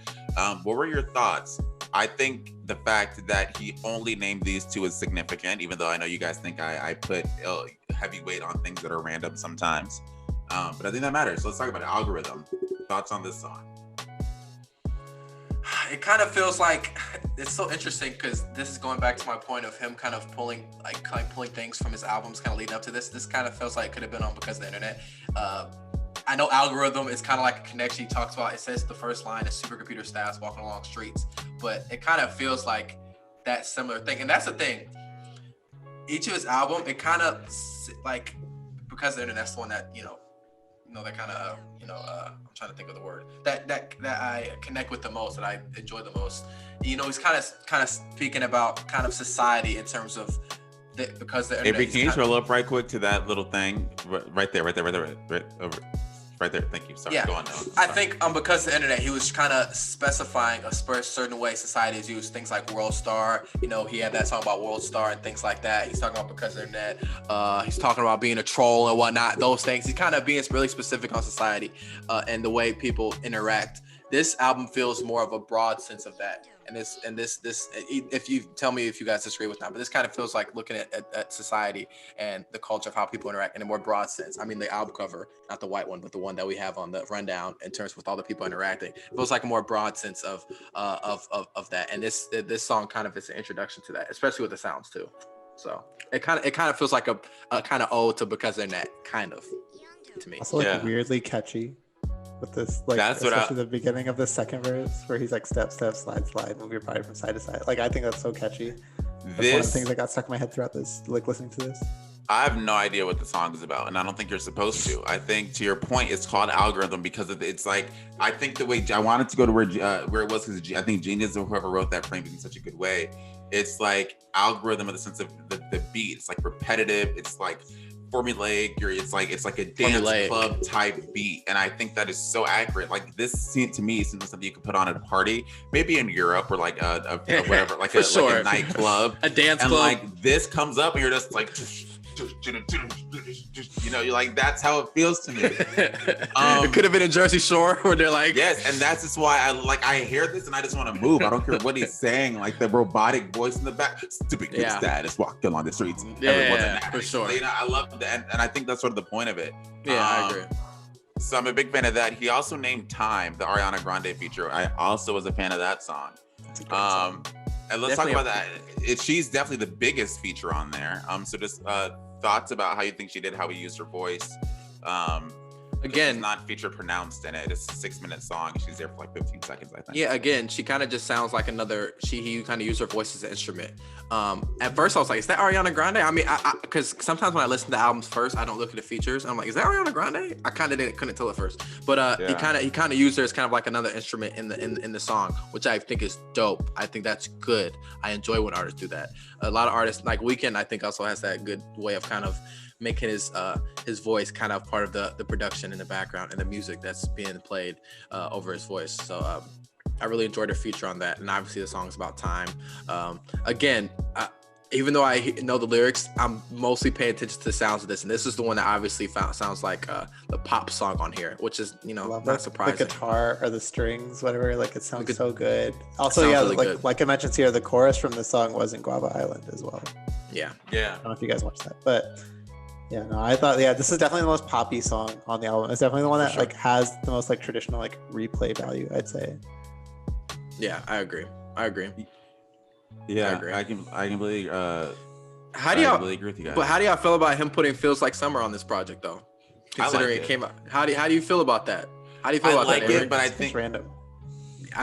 What were your thoughts? I think the fact that he only named these 2 is significant, even though I know you guys think I put heavy weight on things that are random sometimes. But I think that matters. So let's talk about Algorithm. Thoughts on this song? It kind of feels like it's so interesting because this is going back to my point of him kind of pulling things from his albums, kind of leading up to this. This kind of feels like it could have been on because of the internet. I know Algorithm is kind of like a connection he talks about. It says the first line is supercomputer staffs walking along streets, but it kind of feels like that similar thing. And that's the thing. Each of his album, it kind of like, because of the internet, that's the one that, that kind of, I'm trying to think of the word that I connect with the most, that I enjoy the most. He's kind of speaking about kind of society in terms of because the internet. Avery, can you scroll up right quick to that little thing right there, right there. Thank you. Sorry. Yeah. Go on now. I think because of the internet, he was kind of specifying a certain way society is used. Things like World Star. He had that song about World Star and things like that. He's talking about because of the internet. He's talking about being a troll and whatnot. Those things. He's kind of being really specific on society and the way people interact. This album feels more of a broad sense of that. And this, if you tell me if you guys disagree with that, but this kind of feels like looking at society and the culture of how people interact in a more broad sense. I mean, the album cover, not the white one, but the one that we have on the rundown in terms with all the people interacting, it feels like a more broad sense of that. And this song kind of is an introduction to that, especially with the sounds too. So it kind of feels like a kind of ode to because they're net, kind of, to me. Also weirdly catchy. With this, like, especially the beginning of the second verse where he's like, step, step, slide, slide, move your body from side to side. Like, I think that's so catchy. That's one of the things that got stuck in my head throughout this, like, listening to this. I have no idea what the song is about, and I don't think you're supposed to. I think, to your point, it's called Algorithm because it's like, I think the way I wanted to go to where it was, because I think Genius or whoever wrote that framed it in such a good way. It's like algorithm in the sense of the beat. It's like repetitive. It's like formulaic. It's like a dance club type beat, and I think that is so accurate. Like, this scene to me seems like something you could put on at a party, maybe in Europe or like a whatever, like like a nightclub, a dance and club. Like, this comes up and you're just like, you know, you're like, that's how it feels to me. It could have been in Jersey Shore where they're like, yes, and that's just why I hear this and I just want to move. I don't care what he's saying, like the robotic voice in the back. Stupid kid status walking on the streets. Yeah, for sure. You know, I love that, and I think that's sort of the point of it. Yeah, I agree. So I'm a big fan of that. He also named "Time," the Ariana Grande feature. I also was a fan of that song. And let's talk about that. She's definitely the biggest feature on there. So just thoughts about how you think she did, how we used her voice. Again, she's not feature pronounced in it. It's a 6-minute song. She's there for like 15 seconds, I think. Yeah, again, she kind of just sounds like another. He kind of used her voice as an instrument. At first, I was like, "Is that Ariana Grande?" I mean, because sometimes when I listen to albums first, I don't look at the features. I'm like, "Is that Ariana Grande?" I kind of couldn't tell at first, but he kind of used her as kind of like another instrument in the song, which I think is dope. I think that's good. I enjoy when artists do that. A lot of artists like Weeknd, I think, also has that good way of kind of making his voice kind of part of the production in the background and the music that's being played over his voice. So I really enjoyed her feature on that, and obviously the song's about time. Again, even though I know the lyrics, I'm mostly paying attention to the sounds of this, and this is the one that obviously sounds like the pop song on here, which is not surprising. The guitar or the strings, whatever, like it sounds so good. Also, yeah, really like I mentioned here, the chorus from the song was in Guava Island as well. Yeah. I don't know if you guys watched that, but. Yeah, no, I thought, this is definitely the most poppy song on the album. It's definitely the one that like has the most like traditional like replay value, I'd say. Yeah, I agree. Yeah, I can completely how do y'all really agree with you guys. But how do y'all feel about him putting "Feels Like Summer" on this project though? Considering it came out, how do you feel about that? How do you feel about that? I like it, but I think it's random.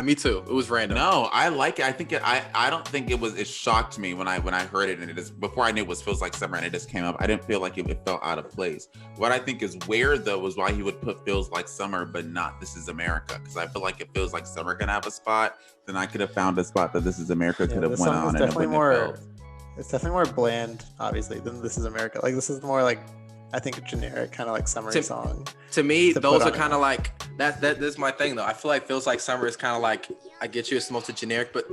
Me too. It was random. No, I like it. I think I don't think it shocked me when I heard it, and it is before I knew it was "Feels Like Summer" and it just came up. I didn't feel like it felt out of place. What I think is weird though was why he would put "Feels Like Summer" but not "This Is America," because I feel like if "Feels Like Summer" can have a spot, then I could have found a spot that "This Is America" could have went on. It's definitely more bland, obviously, than "This Is America." Like this is more like, I think, a generic kind of like summery song. To me, those are kind of like that is my thing though. I feel like "Feels Like Summer" is kind of like, I get you, it's the most generic, but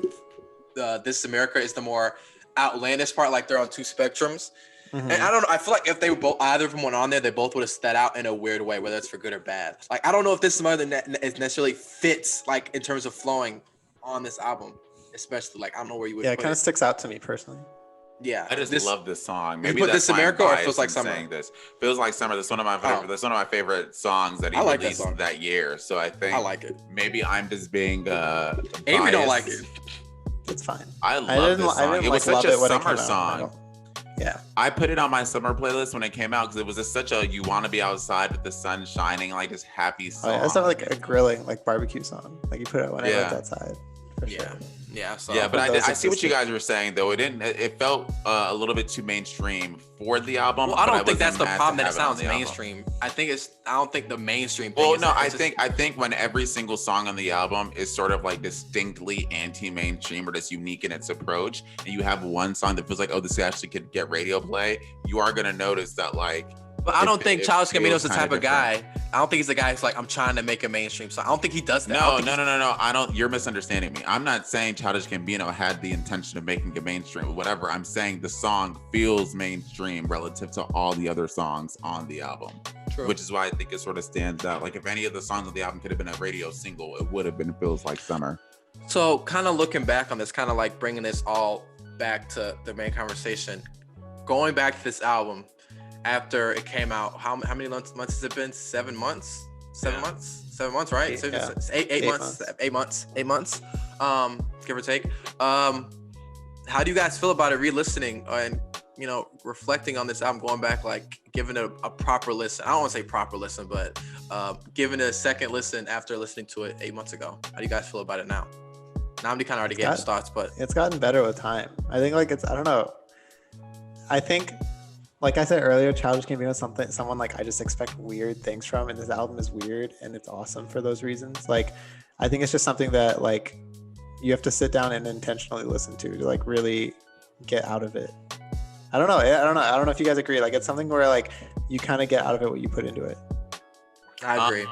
"This Is America" is the more outlandish part. Like they're on two spectrums. Mm-hmm. And I don't know. I feel like if they were both, either of them went on there, they both would have stood out in a weird way, whether it's for good or bad. Like I don't know if "This Is America" necessarily fits like in terms of flowing on this album, especially like I don't know where you would. Yeah, it kind of sticks out to me personally. Yeah, I just love this song. Maybe you put that's "This America" or "Feels Like Summer"? Saying this "Feels Like Summer." That's one of my favorite. That's one of my favorite songs that he released that year. So I think I like it. Maybe I'm just being Avery don't like it. It's fine. I love this song. It was such a summer song. Yeah, I put it on my summer playlist when it came out because it was just such a you want to be outside with the sun shining, like this happy song. It's not like a grilling like barbecue song. Like you put it whenever it's outside. For sure. Yeah, so yeah, but I see what you guys were saying though. It felt a little bit too mainstream for the album. Well, I don't think that's the problem that it sounds mainstream. I don't think the mainstream thing. Well, no, I think when every single song on the album is sort of like distinctly anti-mainstream or just unique in its approach, and you have one song that feels like, oh, this actually could get radio play, you are gonna notice that like. But I don't think Childish Gambino is the type of guy. I don't think he's the guy who's like, I'm trying to make a mainstream song. I don't think he does that. No. I don't. You're misunderstanding me. I'm not saying Childish Gambino had the intention of making it mainstream or whatever. I'm saying the song feels mainstream relative to all the other songs on the album. True. Which is why I think it sort of stands out. Like if any of the songs on the album could have been a radio single, it would have been "Feels Like Summer." So kind of looking back on this, kind of like bringing this all back to the main conversation, going back to this album. After it came out, how many months has it been? 7 months? 7 months? 7 months, right? Eight months. 8 months. Give or take. How do you guys feel about it re-listening and reflecting on this album, going back, like giving it a proper listen? I don't want to say proper listen, but giving it a second listen after listening to it 8 months ago. How do you guys feel about it now? Nnamdi kind of already gave his thoughts, but it's gotten better with time. I think I don't know. I think, like I said earlier, Childish Gambino is someone like I just expect weird things from, and this album is weird and it's awesome for those reasons. Like, I think it's just something that like you have to sit down and intentionally listen to like really get out of it. I don't know if you guys agree. Like, it's something where like you kind of get out of it what you put into it. I agree.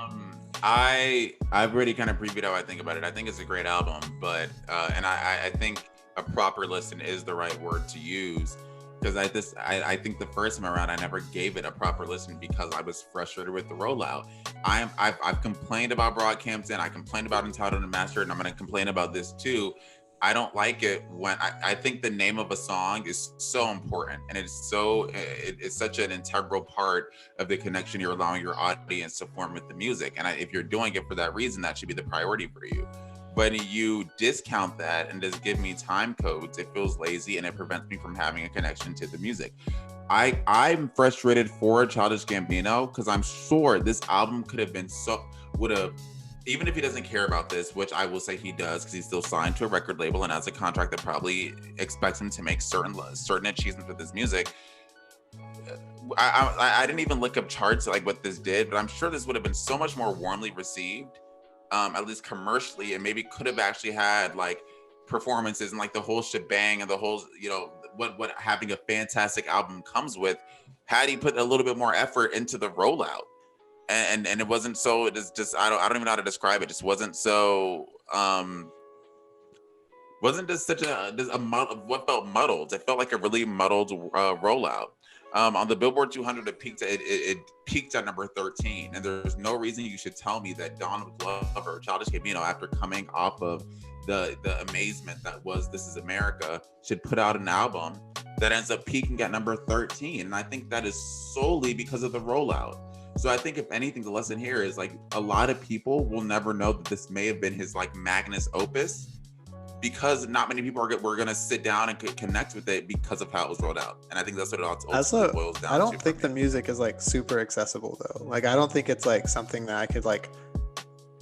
I've already kind of previewed how I think about it. I think it's a great album, but and I think a proper listen is the right word to use. because I think the first time around I never gave it a proper listen because I was frustrated with the rollout. I've complained about Broadcampton, I complained about Entitled and Mastered, and I'm going to complain about this too. I don't like it when I think the name of a song is so important, and it's such an integral part of the connection you're allowing your audience to form with the music. And if you're doing it for that reason, that should be the priority for you. When you discount that and just give me time codes, it feels lazy and it prevents me from having a connection to the music. I'm frustrated for Childish Gambino because I'm sure this album would have, even if he doesn't care about this, which I will say he does because he's still signed to a record label and has a contract that probably expects him to make certain achievements with his music. I didn't even look up charts like what this did, but I'm sure this would have been so much more warmly received, at least commercially, and maybe could have actually had like performances and like the whole shebang and the whole, what having a fantastic album comes with, had he put a little bit more effort into the rollout. And it wasn't so, it's just, I don't even know how to describe it. Just wasn't so, wasn't just such what felt muddled. It felt like a really muddled rollout. On the Billboard 200, it peaked at number 13. And there's no reason you should tell me that Donald Glover, Childish Gambino, after coming off of the amazement that was This Is America, should put out an album that ends up peaking at number 13. And I think that is solely because of the rollout. So I think if anything, the lesson here is like a lot of people will never know that this may have been his like magnus opus, because not many people were going to sit down and connect with it because of how it was rolled out. And I think that's what it ultimately boils down to. I don't think the music is like super accessible though. Like, I don't think it's like something that I could like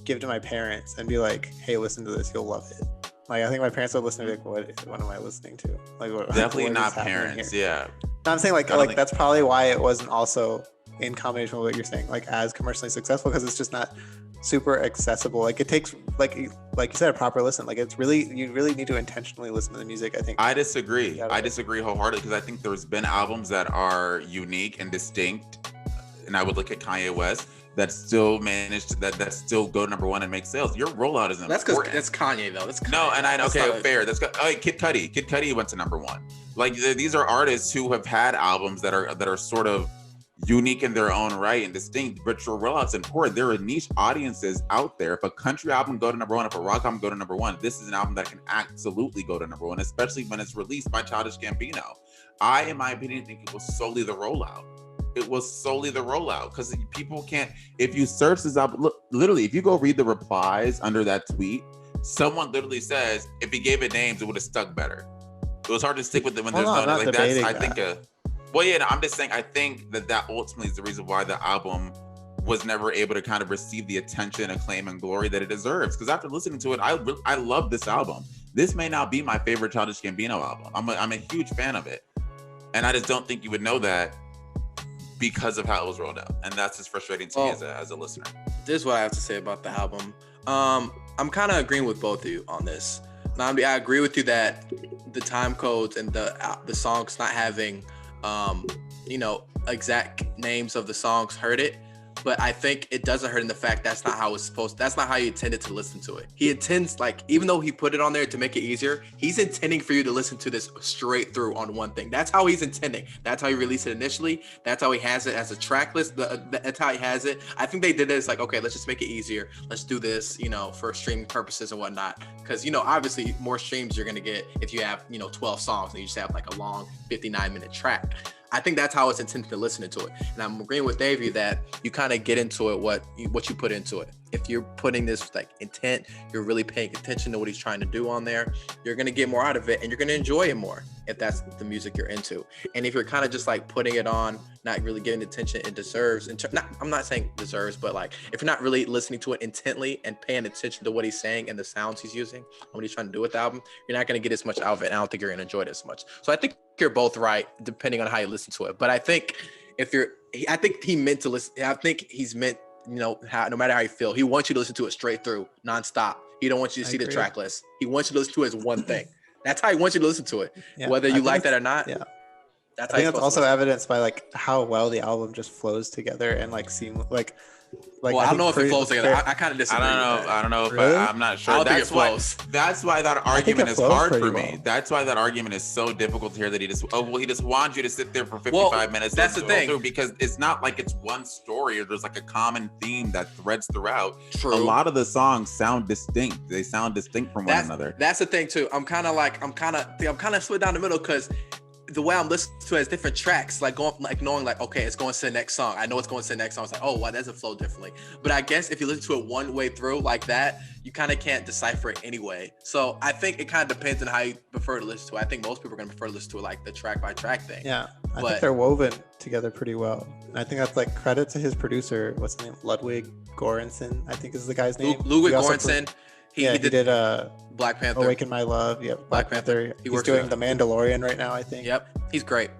give to my parents and be like, hey, listen to this, you'll love it. Like, I think my parents would listen to be like, what am I listening to? Like, definitely not parents. Here? Yeah. No, I'm saying like that's probably why it wasn't also in combination with what you're saying, like as commercially successful, because it's just not super accessible. Like, it takes like you said, a proper listen. Like, it's really, you really need to intentionally listen to the music. I think I disagree wholeheartedly, because I think there's been albums that are unique and distinct, and I would look at Kanye West that still managed that still go number one and make sales. Your rollout is important. That's Kanye though. That's Kanye. No, and fair. Kid Cudi went to number one. Like, these are artists who have had albums that are sort of unique in their own right and distinct, but your rollout's important. There are niche audiences out there. If a country album go to number one, if a rock album go to number one, this is an album that can absolutely go to number one, especially when it's released by Childish Gambino. I, in my opinion, think it was solely the rollout. It was solely the rollout, because people can't, if you search this up, look, literally, if you go read the replies under that tweet, someone literally says, if he gave it names, it would have stuck better. It was hard to stick with it when there's no, like, that's, I think, well, yeah, no, I'm just saying, I think that ultimately is the reason why the album was never able to kind of receive the attention, acclaim, and glory that it deserves. Because after listening to it, I love this album. This may not be my favorite Childish Gambino album. I'm a huge fan of it. And I just don't think you would know that because of how it was rolled out. And that's just frustrating to me as a listener. This is what I have to say about the album. I'm kind of agreeing with both of you on this. Nnamdi, I agree with you that the time codes and the songs not having exact names of the songs hurt it, but I think it doesn't hurt in the fact that's not how you intended to listen to it. He intends, like, even though he put it on there to make it easier, he's intending for you to listen to this straight through on one thing. That's how he's intending. That's how he released it initially. That's how he has it as a track list. That's how he has it. I think they did this like, okay, let's just make it easier. Let's do this, for streaming purposes and whatnot. Because, obviously more streams you're going to get if you have, 12 songs and you just have like a long 59-minute track. I think that's how it's intended to listen to it. And I'm agreeing with Avery that you kind of get into it what you put into it. If you're putting this like intent, you're really paying attention to what he's trying to do on there, you're going to get more out of it and you're going to enjoy it more if that's the music you're into. And if you're kind of just like putting it on, not really giving the attention it deserves, I'm not saying deserves, but like if you're not really listening to it intently and paying attention to what he's saying and the sounds he's using and what he's trying to do with the album, you're not going to get as much out of it. And I don't think you're going to enjoy it as much. So I think you're both right, depending on how you listen to it. But I think I think he meant to listen. I think he's meant, no matter how you feel, he wants you to listen to it straight through, nonstop. He don't want you to see the track list. He wants you to listen to it as one thing. That's how he wants you to listen to it, whether you like that or not. Yeah. That's I think that's also evidenced by like how well the album just flows together and like seem like. Well, I don't know if it flows together. I kind of disagree. I don't know if Really? I'm not sure. I don't think it flows. That's why that argument is hard for me. Well. That's why that argument is so difficult to hear. That he just wants you to sit there for 55 minutes. That's the thing. Because it's not like it's one story or there's like a common theme that threads throughout. True. A lot of the songs sound distinct. They sound distinct from one another. That's the thing too. I'm kind of split down the middle because the way I'm listening to it is different tracks, like knowing like, okay, it's going to the next song. I know it's going to the next song. It's like, oh, wow, that doesn't flow differently. But I guess if you listen to it one way through like that, you kind of can't decipher it anyway. So I think it kind of depends on how you prefer to listen to it. I think most people are going to prefer to listen to it like the track by track thing. Yeah, I think they're woven together pretty well. And I think that's like credit to his producer. What's his name? Ludwig Göransson, I think is the guy's name. Ludwig Göransson. He did Black Panther. Awaken My Love. Yep, Black Panther. He's doing The Mandalorian right now, I think. Yep, he's great.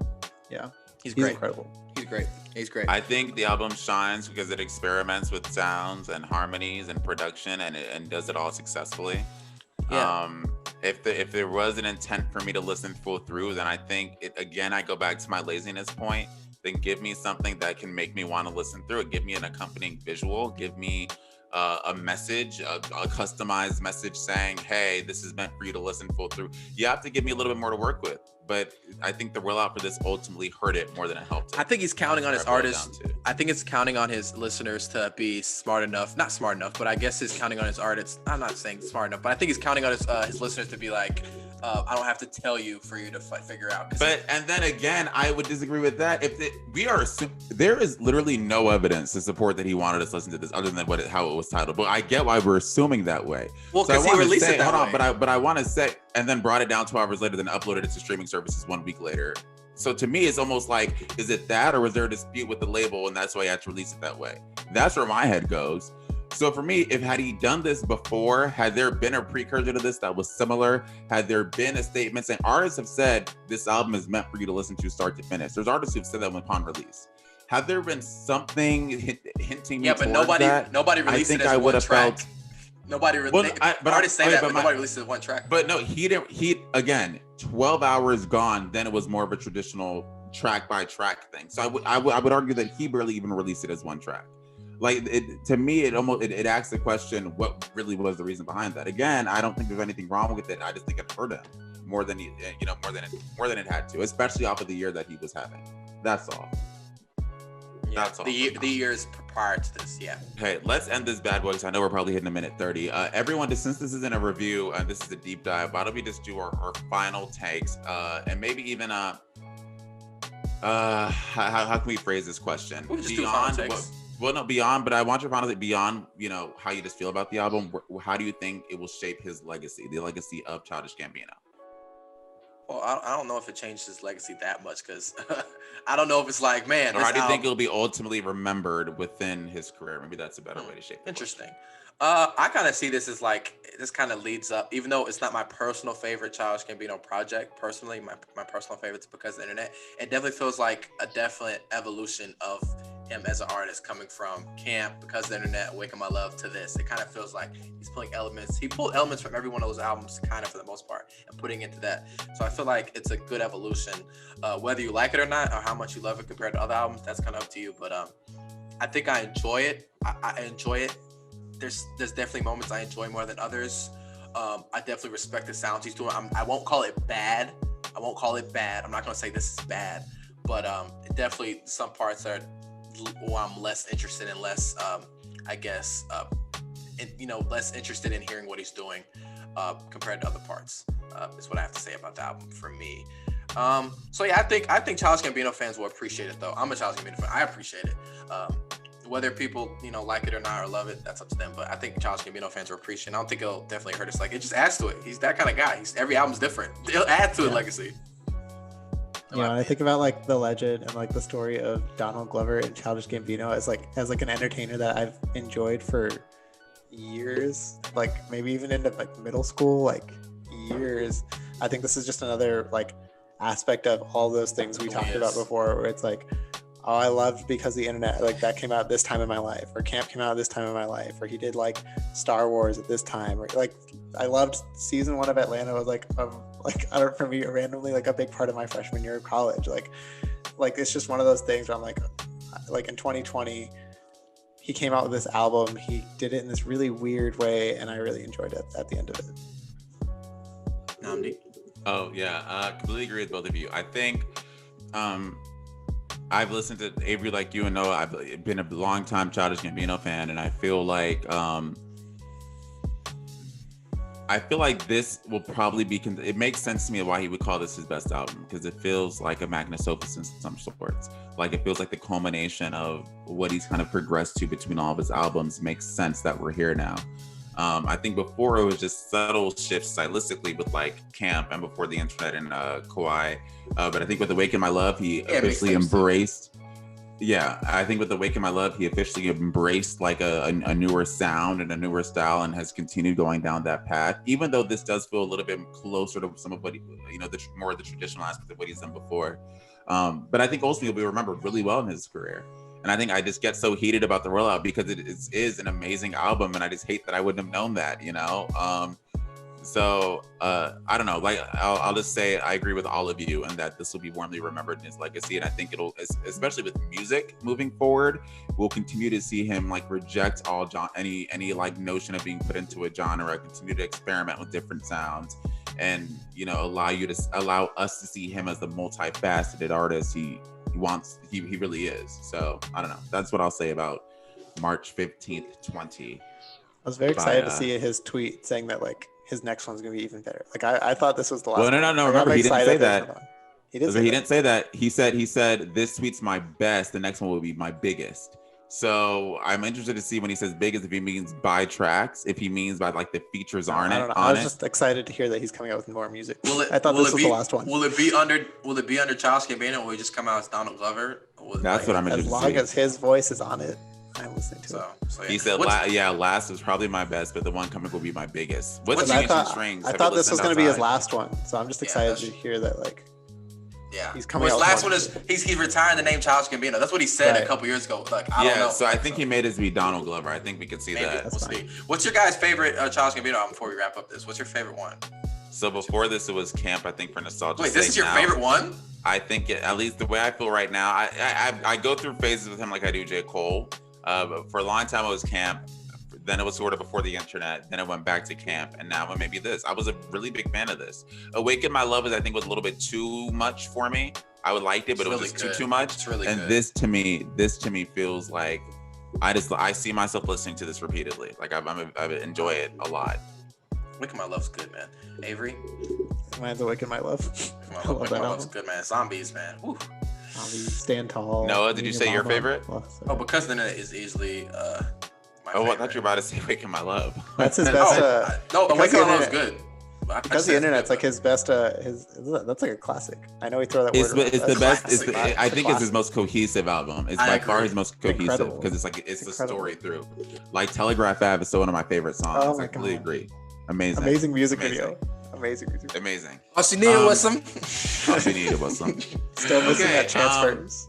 Yeah, he's great. Incredible. He's great. I think the album shines because it experiments with sounds and harmonies and production and does it all successfully. Yeah. If there was an intent for me to listen full through, then I think I go back to my laziness point. Then give me something that can make me want to listen through it. Give me an accompanying visual. Give me a message, a customized message saying, hey, this is meant for you to listen full through. You have to give me a little bit more to work with. But I think the rollout for this ultimately hurt it more than it helped it. I think he's counting on his artists. I think it's counting on his listeners to be smart enough. Not smart enough, but I guess he's counting on his artists. I'm not saying smart enough, but I think he's counting on his listeners to be like, I don't have to tell you for you to figure out. And then again, I would disagree with that. There is literally no evidence to support that he wanted us to listen to this, other than how it was titled. But I get why we're assuming that way. Well, because he released it that way. But I want to say, and then brought it down 12 hours later, then uploaded it to streaming services 1 week later. So to me, it's almost like, is it that, or was there a dispute with the label, and that's why he had to release it that way? That's where my head goes. So for me, had he done this before, had there been a precursor to this that was similar, had there been a statement saying, artists have said this album is meant for you to listen to start to finish. There's artists who've said that upon release. Had there been something hinting me towards that? Nobody released it as one track. Nobody released it. But artists say that, but nobody released it as one track. But no, he didn't. Again, 12 hours gone, then it was more of a traditional track by track thing. So I would argue that he barely even released it as one track. Like to me, it asks the question, what really was the reason behind that? Again, I don't think there's anything wrong with it. I just think it hurt him more than it had to, especially off of the year that he was having. That's all. Yeah, that's all. The years prior to this, yeah. Hey, let's end this bad boy because I know we're probably hitting a minute 30. Everyone, since this isn't a review, this is a deep dive. Why don't we just do our final takes and maybe even how can we phrase this question? We'll just do final takes. Well, no, beyond, but I want your final beyond, how you just feel about the album. How do you think it will shape his legacy, the legacy of Childish Gambino? Well, I don't know if it changed his legacy that much because I don't know if it's like, man. Or how do you think it'll be ultimately remembered within his career? Maybe that's a better way to shape it. Interesting. I kind of see this as like, this kind of leads up, even though it's not my personal favorite Childish Gambino project, personally, my personal favorite's because of the internet. It definitely feels like a definite evolution of him as an artist coming from Camp, Because of the Internet, Awaken My Love to this. It kind of feels like he's pulling elements. He pulled elements from every one of those albums kind of for the most part and putting into that. So I feel like it's a good evolution. Whether you like it or not, or how much you love it compared to other albums, that's kind of up to you. But I think I enjoy it. I enjoy it. There's definitely moments I enjoy more than others. I definitely respect the sounds he's doing. I won't call it bad. I'm not going to say this is bad, but definitely some parts are I'm less interested in, less less interested in hearing what he's doing compared to other parts. Is what I have to say about the album for me. So yeah, I think Childish Gambino fans will appreciate it though. I'm a Childish Gambino fan. I appreciate it. Whether people like it or not or love it, that's up to them. But I think Childish Gambino fans will appreciate it. I don't think it'll definitely hurt us. Like, it just adds to it. He's that kind of guy. Every album's different. It'll add to his legacy. Yeah, I think about like the legend and like the story of Donald Glover and Childish Gambino as an entertainer that I've enjoyed for years, like maybe even into like middle school, like years. I think this is just another like aspect of all those things we talked about before, where it's like, oh, I loved Because the Internet, like that came out this time in my life, or Camp came out this time in my life, or he did like Star Wars at this time, or like I loved season 1 of Atlanta was like a like I don't, for me, randomly like a big part of my freshman year of college. Like it's just one of those things where I'm like in 2020, he came out with this album. He did it in this really weird way, and I really enjoyed it at the end of it. Nnamdi. Oh yeah, completely agree with both of you. I think I've listened to Avery like you and Noah. I've been a long time Childish Gambino fan, and I feel like this will probably be. It makes sense to me why he would call this his best album, because it feels like a magnum opus in some sorts. Like it feels like the culmination of what he's kind of progressed to between all of his albums. Makes sense that we're here now. I think before it was just subtle shifts stylistically with like Camp and before the internet and Kawhi. But I think with Awaken My Love, he officially embraced. Yeah, I think with Awaken My Love, he officially embraced like a newer sound and a newer style, and has continued going down that path. Even though this does feel a little bit closer to some of what more of the traditional aspect of what he's done before. But I think ultimately will be remembered really well in his career. And I think I just get so heated about the rollout because it is an amazing album, and I just hate that I wouldn't have known that, So I don't know. Like I'll just say I agree with all of you, and that this will be warmly remembered in his legacy. And I think it'll, especially with music moving forward, we'll continue to see him like reject all any like notion of being put into a genre, continue to experiment with different sounds, and allow us to see him as the multifaceted artist he really is. So I don't know. That's what I'll say about March 15th, 20. I was very excited to see his tweet saying that like his next one's gonna be even better. Like I thought this was the last. Well, no. Remember, he didn't say that. He didn't say that. He said this tweet's my best. The next one will be my biggest. So I'm interested to see when he says biggest, if he means by tracks, if he means by like the features on it. I was just excited to hear that he's coming out with more music. I thought this was the last one. Will it be under Childish Gambino, or will it just come out as Donald Glover? That's what I'm interested to see. As long as his voice is on it, I'm listening to it. So yeah. He said, last was probably my best, but the one coming will be my biggest. I thought this was going to be his last one, so I'm just excited to hear that. Like, he's coming. His last one is he's retiring the name Childish Gambino. That's what he said a couple years ago. Like, I don't know. So I think he made his be Donald Glover. I think we could see that. We'll see. What's your guys' favorite Childish Gambino album before we wrap up this? What's your favorite one? So before this, it was Camp. I think for nostalgia. Wait, this is your favorite one? I think at least the way I feel right now, I go through phases with him like I do J. Cole. But for a long time it was Camp, then it was sort of before the internet, then it went back to Camp, and now it may be this. I was a really big fan of this. Awaken My Love I think was a little bit too much for me. I would liked it, but it was just too much. It's really and good. This to me feels like I see myself listening to this repeatedly. Like I enjoy it a lot. Awaken My Love's good, man. Avery? Mine's Awaken My Love. Awaken My Love's good, man. Zombies, man. Woo. Stand Tall. Noah, did you say your favorite? Oh, Because the Internet is easily my favorite. I thought you were about to say Awaken My Love. That's his best. No, Awaken My Love is good. Because the Internet's like his best. That's like a classic. I know we throw that word. It's the best. I think it's his most cohesive album. It's by far his most cohesive because it's the story through. Like Telegraph Ave is still one of my favorite songs. Oh my I completely agree. Amazing music video. Amazing. All she needed was some. All she needed was some. Still missing that Transfers.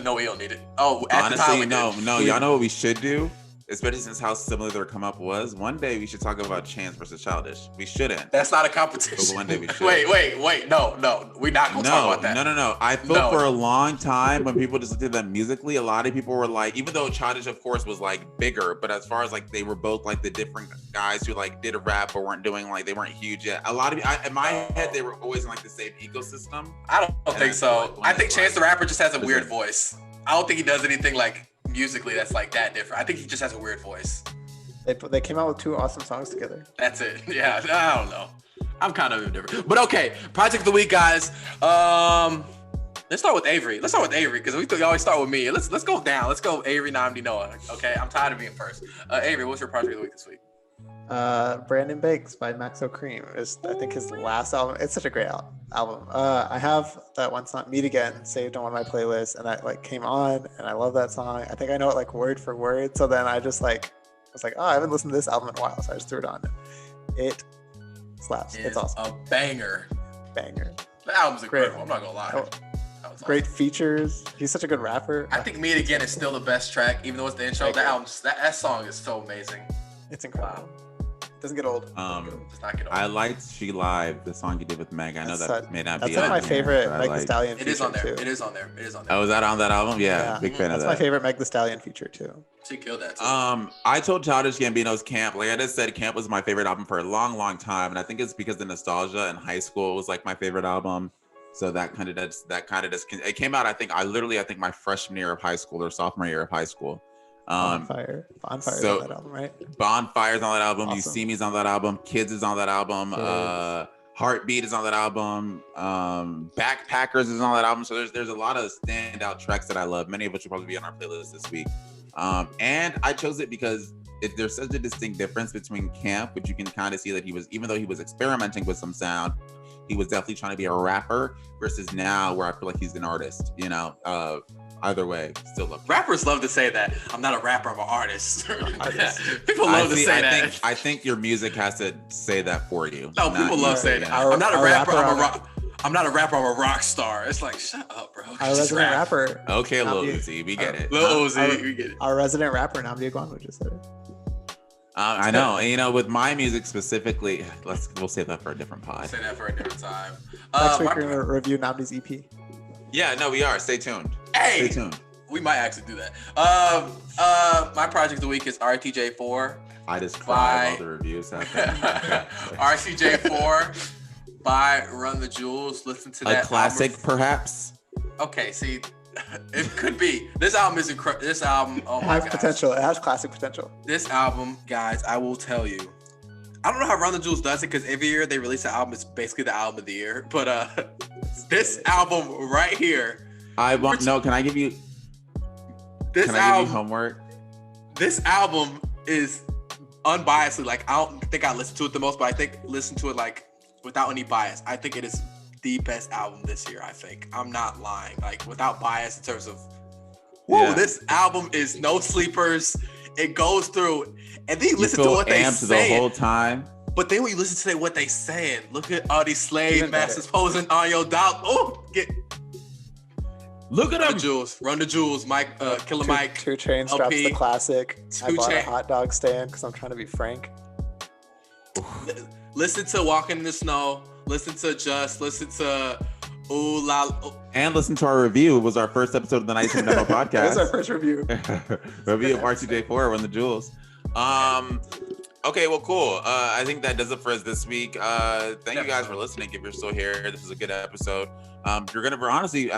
No, we don't need it. Oh, honestly, no. Y'all know what we should do? Especially since how similar their come up was. One day we should talk about Chance versus Childish. We shouldn't. That's not a competition. But one day we should. Wait. No. We're not going to talk about that. No. I felt for a long time when people just did that musically, a lot of people were like, even though Childish, of course, was like bigger, but as far as like they were both like the different guys who like did a rap but weren't doing like, they weren't huge yet. A lot of, in my head, they were always in like the same ecosystem. I don't think so. I think Chance the Rapper just has a weird voice. I don't think he does anything like musically that's like that different. I think he just has a weird voice. They came out with 2 awesome songs together. That's it. Yeah, I don't know. I'm kind of indifferent. But okay, project of the week, guys. Let's start with Avery. Because we always start with me. Let's go down. Let's go Avery, Nnamdi, Noah. Okay, I'm tired of being first. Avery, what's your project of the week this week? Brandon Bakes by Maxo Cream is, I think, his last album. It's such a great album. I have that one song, Meet Again, saved on one of my playlists, and that like came on, and I love that song. I think I know it like word for word. So then I just like was like, I haven't listened to this album in a while, so I just threw it on. It slaps. It's awesome. A banger. The album's incredible. I'm not gonna lie. Great features. He's such a good rapper. I think Meet Again is still the best track, even though it's the intro. That song is so amazing. It's incredible. Wow. Doesn't get old. Does not get old. I liked She Live, the song you did with Meg. I know that may not be. That's like my favorite Meg Thee Stallion feature. It is on there. Too. It is on there. Oh, is that on that album? Yeah. Big fan of that. That's my favorite Meg Thee Stallion feature too. She killed that too. I told Childish Gambino's Camp. Like I just said, Camp was my favorite album for a long, long time, and I think it's because the nostalgia in high school was like my favorite album. So that kind of it came out. I think my freshman year of high school or sophomore year of high school. Bonfire's on that album, right? Bonfire's on that album. Awesome. You See Me's on that album. Kids is on that album. Heartbeat is on that album. Backpackers is on that album. So there's a lot of standout tracks that I love. Many of which will probably be on our playlist this week. And I chose it because there's such a distinct difference between Camp, which you can kind of see that he was, even though he was experimenting with some sound, he was definitely trying to be a rapper, versus now where I feel like he's an artist, you know. Either way, still love. Rappers love to say that. I'm not a rapper, I'm an artist. People love to say that. I think your music has to say that for you. No, people love saying that. I'm not a rapper, I'm not a rapper, I'm a rock star. It's like, shut up, bro. Our resident rapper. Okay, Lil Uzi, we get it. Lil Uzi, we get it. Our resident rapper, Nnamdi Ogunwu, just said it. I know, and you know, with my music specifically, we'll save that for a different pod. Say that for a different time. Next week we're gonna review Nnamdi's EP. Yeah, no, we are. Stay tuned. Hey, stay tuned. We might actually do that. My project of the week is RTJ4. I just cried all the reviews. RTJ4 by Run the Jewels. Listen to that. A classic, perhaps. Okay, see. It could be. This album is incredible. This album, oh my god, potential. It has classic potential. This album, guys, I will tell you. I don't know how Run the Jewels does it, because every year they release an album, it's basically the album of the year. But this album right here. Can I give you? This can album, I give you homework? This album is unbiasedly, like, I don't think I listen to it the most, but I think listen to it like without any bias. I think it is the best album this year. I think I'm not lying, like without bias in terms of this album is no sleepers. It goes through, and then you listen to what they say the whole time. But then when you listen to what they saying, look at all these slave masters posing on your dollar. Look at them, Jules. Run the Jewels, Mike, Killer Mike. 2 Chainz drops the classic. I bought a hot dog stand because I'm trying to be frank. Listen to Walking in the Snow. Listen to Just. Listen to Ooh La. And listen to our review. It was our first episode of the 97 Demo podcast. That was our first review. Review of RTJ4, Run the Jewels. Okay, well, cool. I think that does it for us this week. Thank you guys for listening. If you're still here, this is a good episode. I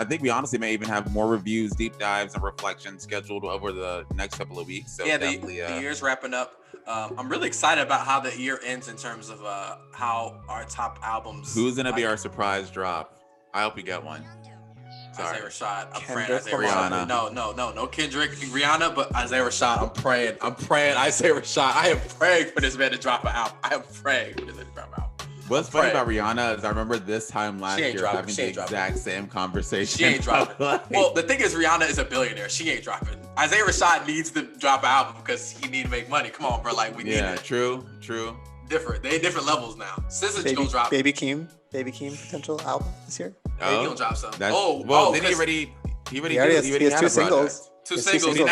think we honestly may even have more reviews, deep dives, and reflections scheduled over the next couple of weeks. So the year's wrapping up. I'm really excited about how the year ends in terms of how our top albums. Who's gonna be our surprise drop? I hope we get one. Sorry. Isaiah Rashad. I'm praying Kendrick, Isaiah Rashad. No Kendrick, Rihanna, but Isaiah Rashad. I'm praying Isaiah Rashad. I am praying for this man to drop an album. I am praying for this man to drop an album. What's funny about Rihanna is I remember this time last year having the exact same conversation. She ain't dropping. Well, the thing is, Rihanna is a billionaire. She ain't dropping. Isaiah Rashad needs to drop an album because he need to make money. Come on, bro. Like, we need it. Yeah, true. Different. They different levels now. SZA gonna drop. Baby Keem potential album this year. Maybe he'll drop some. He already has 2 singles. 2 singles. Did he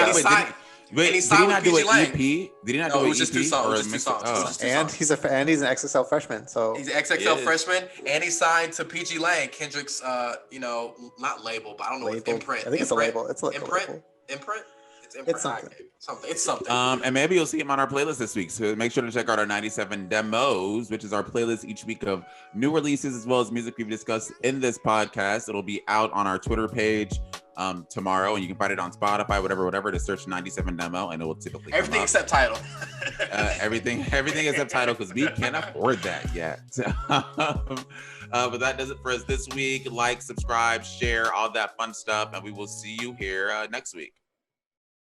not do an EP? Did he not do an EP? It was just 2 songs. And he's an XXL freshman. So he's an XXL freshman, and he signed to PG Lang, Kendrick's, not label, but I don't know what's Imprint. I think it's a label. It's like Imprint. It's something. It's something. And maybe you'll see him on our playlist this week. So make sure to check out our 97 Demos, which is our playlist each week of new releases as well as music we've discussed in this podcast. It'll be out on our Twitter page tomorrow, and you can find it on Spotify, whatever, to search 97 Demo, and it will typically everything except title. Everything except title, because we can't afford that yet. But that does it for us this week. Like, subscribe, share, all that fun stuff, and we will see you here next week.